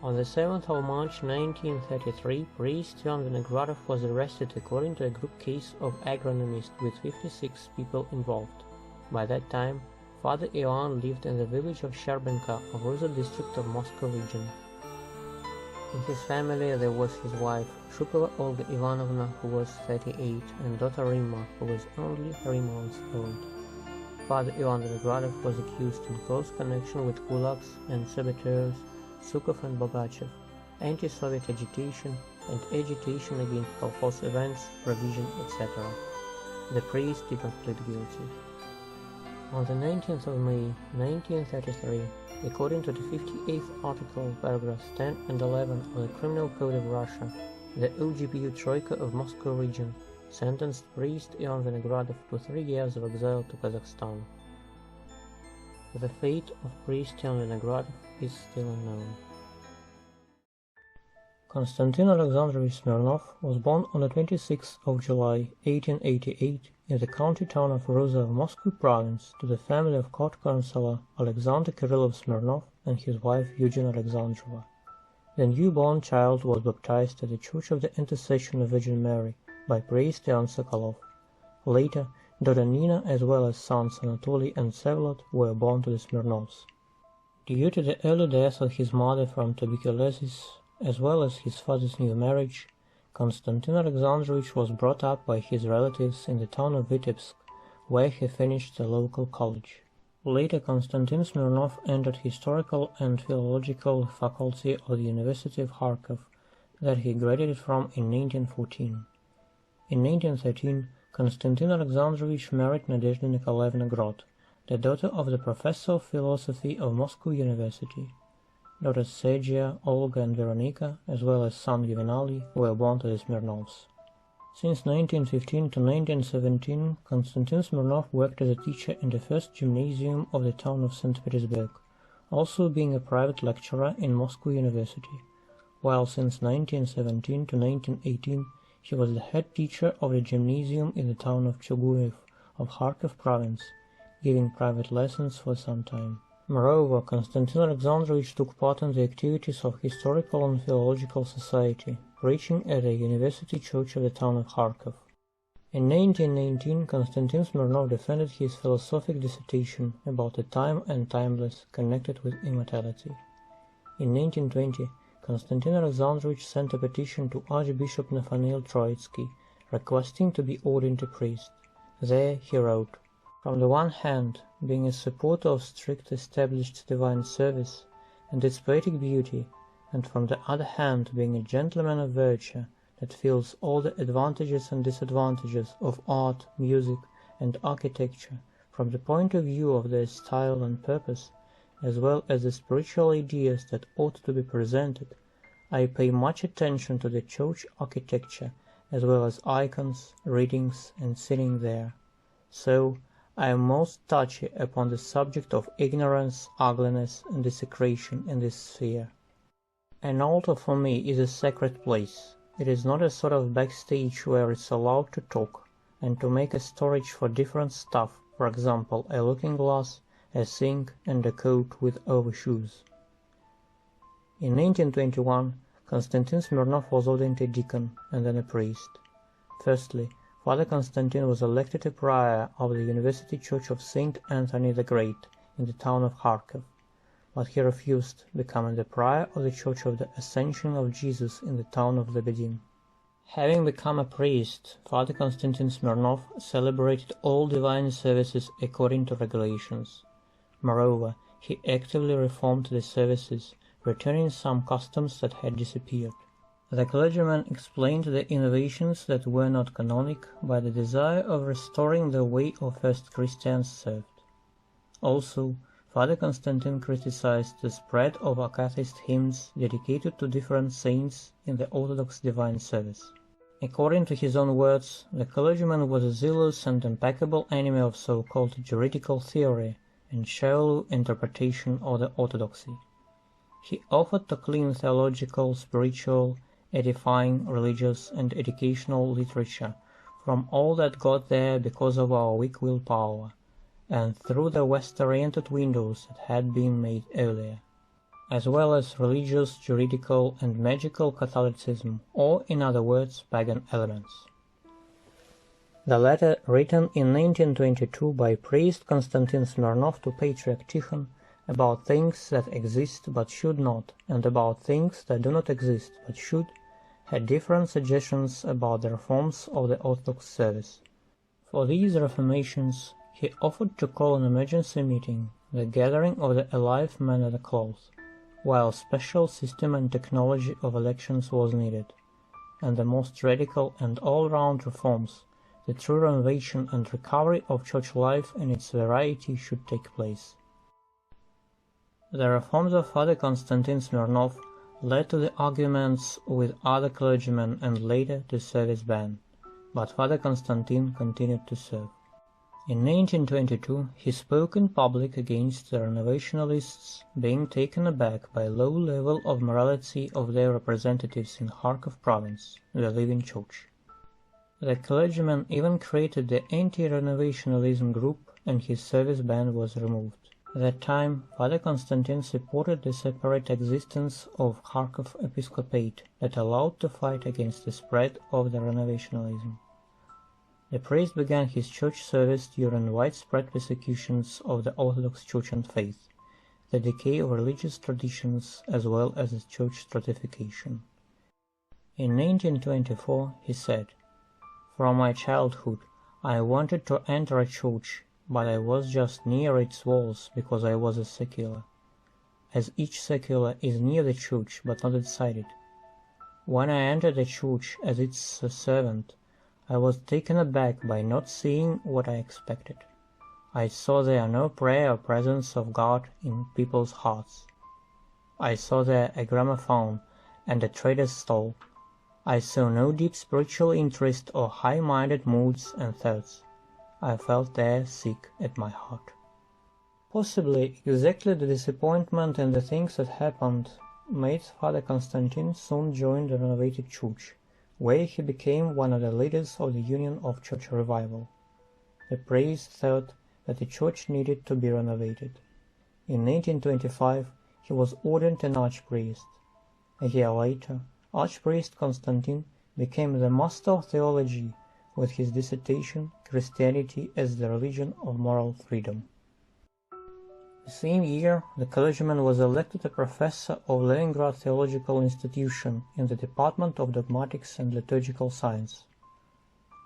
On the 7th of March 1933, priest Ion Vinogradov was arrested according to a group case of agronomist with 56 people involved. By that time, Father Ion lived in the village of Sherbenka of Ruza district of Moscow region. In his family there was his wife, Shukova Olga Ivanovna, who was 38, and daughter Rima, who was only 3 months old. Father Ion Vinogradov was accused in close connection with kulaks and saboteurs, Sukov and Bogachev, anti-Soviet agitation and agitation against colkhoz events, revision, etc. The priest did not plead guilty. On the 19th of May 1933, according to the 58th article, paragraphs 10 and 11 of the Criminal Code of Russia, the OGPU Troika of Moscow region sentenced priest Ion Vinogradov to 3 years of exile to Kazakhstan. The fate of priest Ion Vinogradov is still unknown. Konstantin Alexandrovich Smirnov was born on the 26th of July 1888 in the county town of Ruza of Moscow Province to the family of court councillor Alexander Kirillov Smirnov and his wife Eugenia Alexandrova. The newborn child was baptized at the Church of the Intercession of Virgin Mary by priest Ion Sokolov. Later, daughter Nina as well as sons Anatoly and Vsevolod were born to the Smirnovs. Due to the early death of his mother from tuberculosis, as well as his father's new marriage, Konstantin Alexandrovich was brought up by his relatives in the town of Vitebsk, where he finished the local college. Later, Konstantin Smirnov entered Historical and Philological Faculty of the University of Kharkov, that he graduated from in 1914. In 1913, Konstantin Alexandrovich married Nadezhda Nikolaevna Grot, the daughter of the professor of philosophy of Moscow University. Daughters Sergia, Olga and Veronika, as well as son Yuvenali, were born to the Smirnovs. Since 1915 to 1917, Konstantin Smirnov worked as a teacher in the first gymnasium of the town of St. Petersburg, also being a private lecturer in Moscow University, while since 1917 to 1918 he was the head teacher of the gymnasium in the town of Chuguyev of Kharkov province, giving private lessons for some time. Moreover, Konstantin Alexandrovich took part in the activities of Historical and Philological Society, preaching at the University Church of the town of Kharkov. In 1919, Konstantin Smirnov defended his philosophic dissertation about the time and timeless connected with immortality. In 1920, Konstantin Alexandrovich sent a petition to Archbishop Nathaniel Troitsky, requesting to be ordained a priest. There he wrote, "From the one hand, being a supporter of strict established divine service and its poetic beauty, and from the other hand being a gentleman of virtue that feels all the advantages and disadvantages of art, music, and architecture from the point of view of their style and purpose, as well as the spiritual ideas that ought to be presented, I pay much attention to the church architecture as well as icons, readings, and sitting there. So, I am most touchy upon the subject of ignorance, ugliness, and desecration in this sphere. An altar for me is a sacred place. It is not a sort of backstage where it's allowed to talk, and to make a storage for different stuff, for example, a looking glass, a sink, and a coat with overshoes." In 1921, Konstantin Smirnov was ordained a deacon and then a priest. Firstly, Father Konstantin was elected a prior of the University Church of St. Anthony the Great in the town of Kharkov, but he refused, becoming the prior of the Church of the Ascension of Jesus in the town of Lebedin. Having become a priest, Father Konstantin Smirnov celebrated all divine services according to regulations. Moreover, he actively reformed the services, returning some customs that had disappeared. The clergyman explained the innovations that were not canonic by the desire of restoring the way of first Christians served. Also, Father Constantine criticized the spread of acathist hymns dedicated to different saints in the Orthodox divine service. According to his own words, the clergyman was a zealous and impeccable enemy of so-called juridical theory and shallow interpretation of the orthodoxy. He offered to clean theological, spiritual, edifying, religious, and educational literature from all that got there because of our weak willpower, and through the west-oriented windows that had been made earlier, as well as religious, juridical, and magical Catholicism, or, in other words, pagan elements. The letter, written in 1922 by priest Konstantin Smirnov to Patriarch Tikhon, about things that exist but should not, and about things that do not exist but should, had different suggestions about the reforms of the Orthodox service. For these reformations, he offered to call an emergency meeting, the gathering of the alive men at the close, while special system and technology of elections was needed, and the most radical and all-round reforms, the true renovation and recovery of church life in its variety should take place. The reforms of Father Konstantin Smirnov led to the arguments with other clergymen and later to service ban, but Father Konstantin continued to serve. In 1922 he spoke in public against the Renovationalists, being taken aback by low level of morality of their representatives in Kharkov province, the Living Church. The clergyman even created the anti-renovationalism group, and his service ban was removed. At that time, Father Constantine supported the separate existence of Kharkov episcopate that allowed to fight against the spread of the renovationalism. The priest began his church service during widespread persecutions of the Orthodox Church and faith, the decay of religious traditions as well as its church stratification. In 1924 he said, "From my childhood I wanted to enter a church, but I was just near its walls because I was a secular, as each secular is near the church but not inside it. When I entered the church as its servant, I was taken aback by not seeing what I expected. I saw there no prayer or presence of God in people's hearts. I saw there a gramophone and a trader's stall. I saw no deep spiritual interest or high-minded moods and thoughts. I felt there sick at my heart." Possibly exactly the disappointment in the things that happened made Father Constantine soon join the Renovated Church, where he became one of the leaders of the Union of Church Revival. The priest thought that the church needed to be renovated. In 1925 he was ordained an archpriest. A year later, Archpriest Constantine became the Master of Theology with his dissertation Christianity as the Religion of Moral Freedom. The same year, the clergyman was elected a professor of Leningrad Theological Institution in the Department of Dogmatics and Liturgical Science.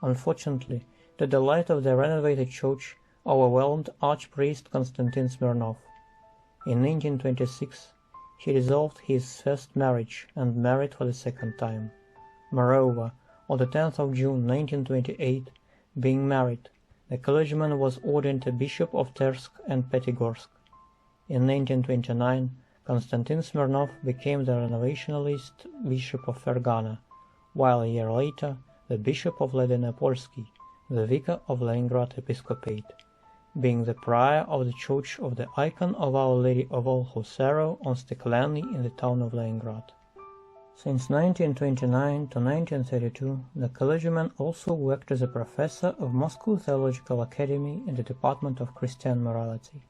Unfortunately, the delight of the Renovated Church overwhelmed Archpriest Konstantin Smirnov. In 1926, he dissolved his first marriage and married for the second time. Moreover, on the 10th of June 1928, being married, the clergyman was ordained a bishop of Tersk and Petigorsk. In 1929, Konstantin Smirnov became the renovationalist bishop of Fergana, while a year later the bishop of Ledinopolsky, the vicar of Leningrad Episcopate, being the prior of the church of the icon of Our Lady of All Who Sorrow on Steklany in the town of Leningrad. Since 1929 to 1932, the clergyman also worked as a professor of Moscow Theological Academy in the Department of Christian Morality.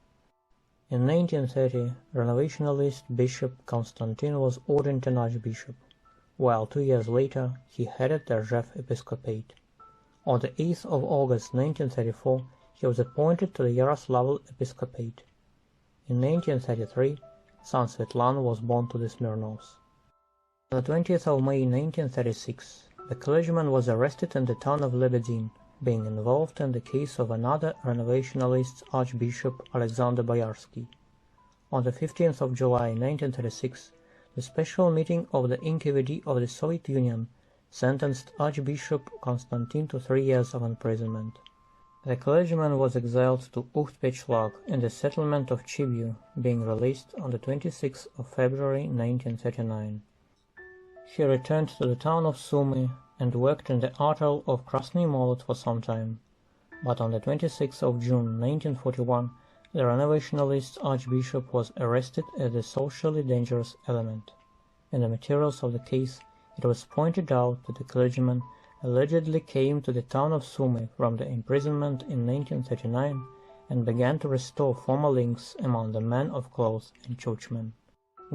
In 1930, Renovationalist Bishop Konstantin was ordained an archbishop, while 2 years later he headed the Rzhev Episcopate. On the 8th of August 1934, he was appointed to the Yaroslavl Episcopate. In 1933, son Svetlana was born to the Smirnovs. On the 20th of May 1936, the clergyman was arrested in the town of Lebedin, being involved in the case of another renovationalist Archbishop Alexander Boyarsky. On the 15th of July 1936, the special meeting of the NKVD of the Soviet Union sentenced Archbishop Constantine to 3 years of imprisonment. The clergyman was exiled to Uchtpechlag in the settlement of Chibiu, being released on the 26th of February 1939. He returned to the town of Sumy and worked in the artel of Krasny Molot for some time, but on the 26th of June 1941 the renovationalist archbishop was arrested as a socially dangerous element. In the materials of the case, it was pointed out that the clergyman allegedly came to the town of Sumy from the imprisonment in 1939 and began to restore former links among the men of cloth and churchmen.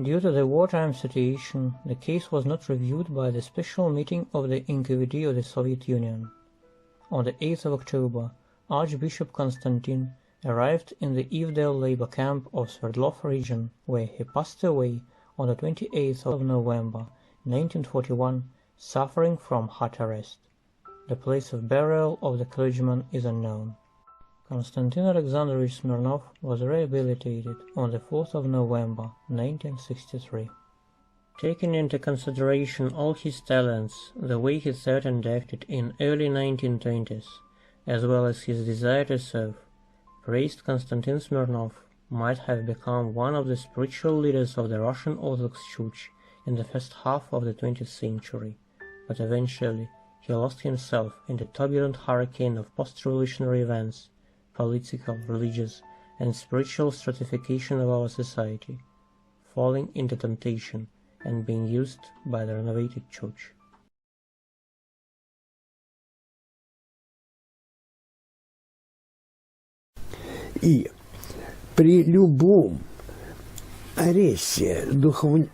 Due to the wartime situation, the case was not reviewed by the special meeting of the NKVD of the Soviet Union. On the 8th of October, Archbishop Constantine arrived in the Ivdel labor camp of Sverdlov region, where he passed away on the 28th of November 1941, suffering from heart arrest. The place of burial of the clergyman is unknown. Konstantin Alexandrovich Smirnov was rehabilitated on the 4th of November 1963. Taking into consideration all his talents, the way he thought and acted in early 1920s, as well as his desire to serve, priest Konstantin Smirnov might have become one of the spiritual leaders of the Russian Orthodox Church in the first half of the 20th century, but eventually he lost himself in the turbulent hurricane of post-revolutionary events, political, religious, and spiritual stratification of our society, falling into temptation and being used by the Renovated Church. И при любом аресте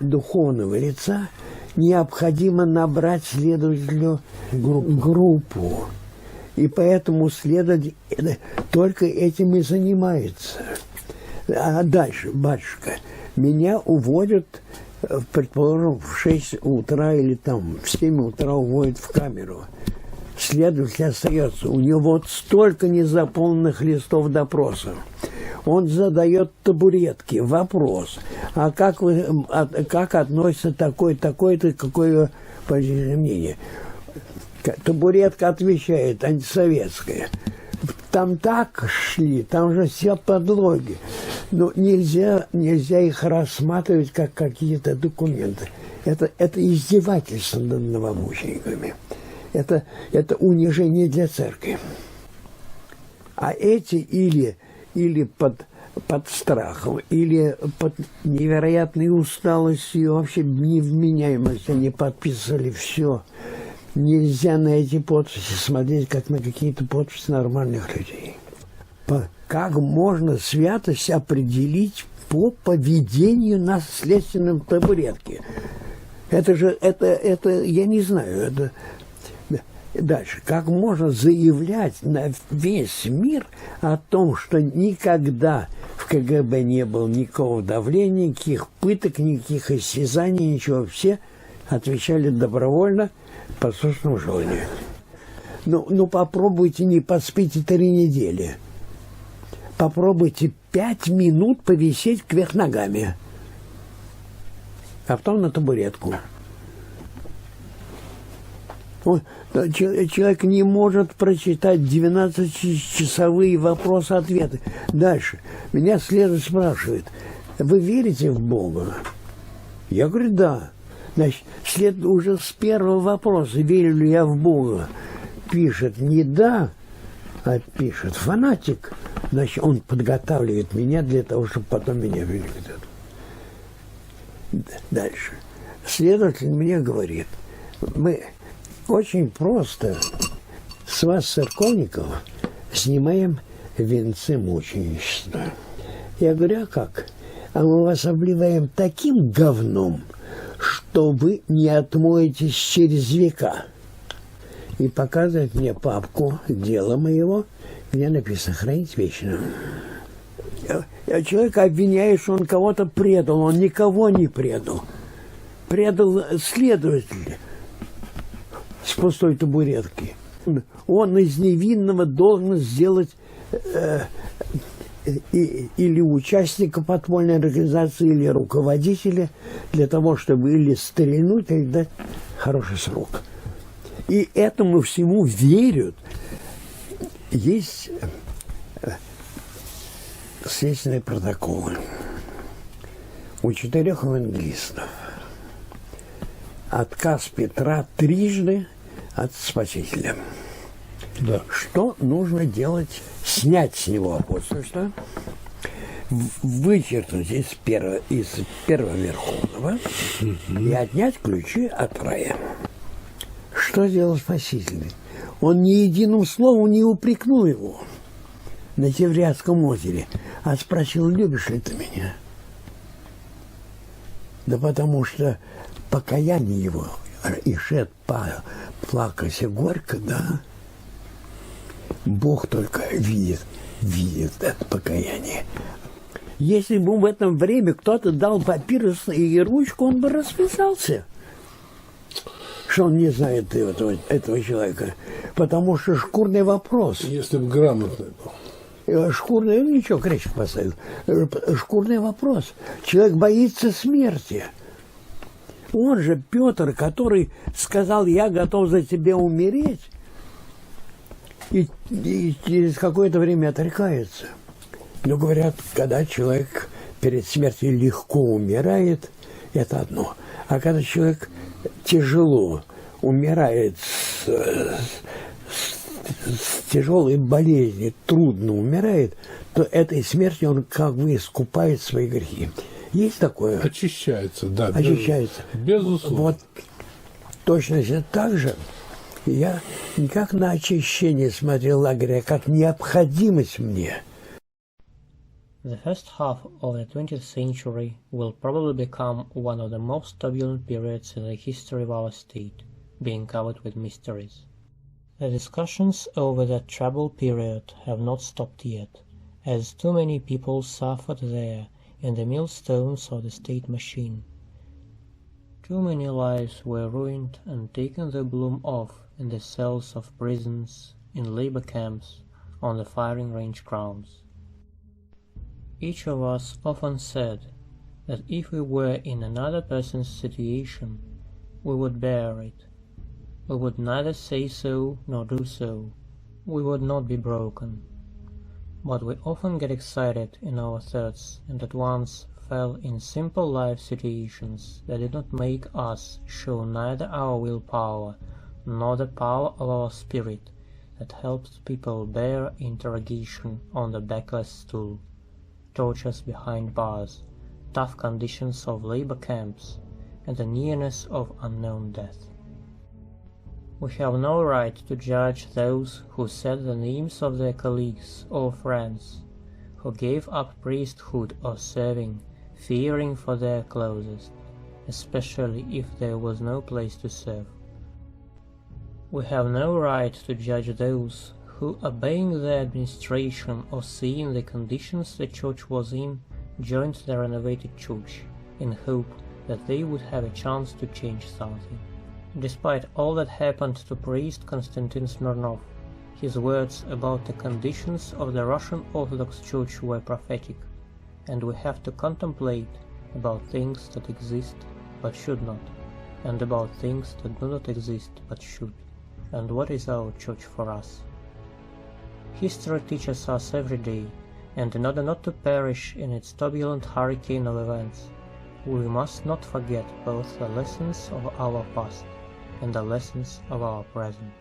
духовного лица необходимо набрать следователю группу. И поэтому следователь только этим и занимается. А дальше, батюшка, меня уводят, предположим, в 6 утра или там в 7 утра уводят в камеру. Следователь остается. У него вот столько незаполненных листов допроса. Он задает табуретке вопрос. А как относится такой-то, какое мнение? Табуретка отвечает, антисоветская. Там так шли, там же все подлоги. Но нельзя их рассматривать как какие-то документы. Это издевательство над новомучениками. Это унижение для церкви. А эти или под страхом, или под невероятной усталостью, вообще невменяемость, они подписывали все. Нельзя на эти подписи смотреть, как на какие-то подписи нормальных людей. Как можно святость определить по поведению на следственном табуретке? Это я не знаю, это... Дальше. Как можно заявлять на весь мир о том, что никогда в КГБ не было никакого давления, никаких пыток, никаких истязаний, ничего. Все отвечали добровольно, по собственному желанию. Ну, попробуйте не поспите 3 недели. Попробуйте 5 минут повисеть кверх ногами. А потом на табуретку. Человек не может прочитать 12-часовые вопросы-ответы. Дальше. Меня следователь спрашивает, вы верите в Бога? Я говорю, да. Значит, уже с первого вопроса, верю ли я в Бога, пишет не да, а пишет фанатик. Значит, он подготавливает меня для того, чтобы потом меня привлекли. Дальше. Следователь мне говорит, мы очень просто с вас, церковников, снимаем венцы мученичества. Я говорю, а как? А мы вас обливаем таким говном, что вы не отмоетесь через века. И показывает мне папку дела моего, где написано «Хранить вечно». Человека обвиняет, что он кого-то предал, он никого не предал. Предал следователя с пустой табуретки. Он из невинного должен сделать или участника подпольной организации, или руководителя, для того, чтобы или стрельнуть, или дать хороший срок. И этому всему верят. Есть следственные протоколы у 4 евангелистов. Отказ Петра трижды от Спасителя. Да. Что нужно делать? Снять с него апостольство, вычеркнуть из первого верховного и отнять ключи от рая. Что сделал Спаситель? Он ни единым словом не упрекнул его на Тевриадском озере, а спросил: любишь ли ты меня? Да потому что покаяние его, Ишет плакался горько, да. Бог только видит это покаяние. Если бы в это время кто-то дал папирус и ручку, он бы расписался, что он не знает этого человека. Потому что шкурный вопрос. Если бы грамотный был. Шкурный, ничего, крестик поставил. Шкурный вопрос. Человек боится смерти. Он же Петр, который сказал: я готов за тебя умереть, и через какое-то время отрекается. Но говорят, когда человек перед смертью легко умирает, это одно. А когда человек тяжело умирает с тяжелой болезнью, трудно умирает, то этой смертью он как бы искупает свои грехи. Есть такое? Очищается, да. Очищается. Безусловно. Вот точно так же я не как на очищение смотрел лагеря, а как необходимость мне. The first half of the 20th century will probably become one of the most turbulent periods in the history of our state, being covered with mysteries. The discussions over that troubled period have not stopped yet, as too many people suffered there in the millstones of the state machine. Too many lives were ruined and taken the bloom off in the cells of prisons, in labor camps, on the firing range grounds. Each of us often said that if we were in another person's situation, we would bear it. We would neither say so nor do so. We would not be broken. But we often get excited in our thoughts and at once fell in simple life situations that did not make us show neither our willpower nor the power of our spirit that helps people bear interrogation on the backless stool, tortures behind bars, tough conditions of labor camps, and the nearness of unknown death. We have no right to judge those who said the names of their colleagues or friends, who gave up priesthood or serving, fearing for their closest, especially if there was no place to serve. We have no right to judge those who, obeying the administration or seeing the conditions the church was in, joined the Renovated Church, in hope that they would have a chance to change something. Despite all that happened to priest Konstantin Smirnov, his words about the conditions of the Russian Orthodox Church were prophetic, and we have to contemplate about things that exist but should not, and about things that do not exist but should, and what is our church for us. History teaches us every day, and in order not to perish in its turbulent hurricane of events, we must not forget both the lessons of our past and the lessons of our present.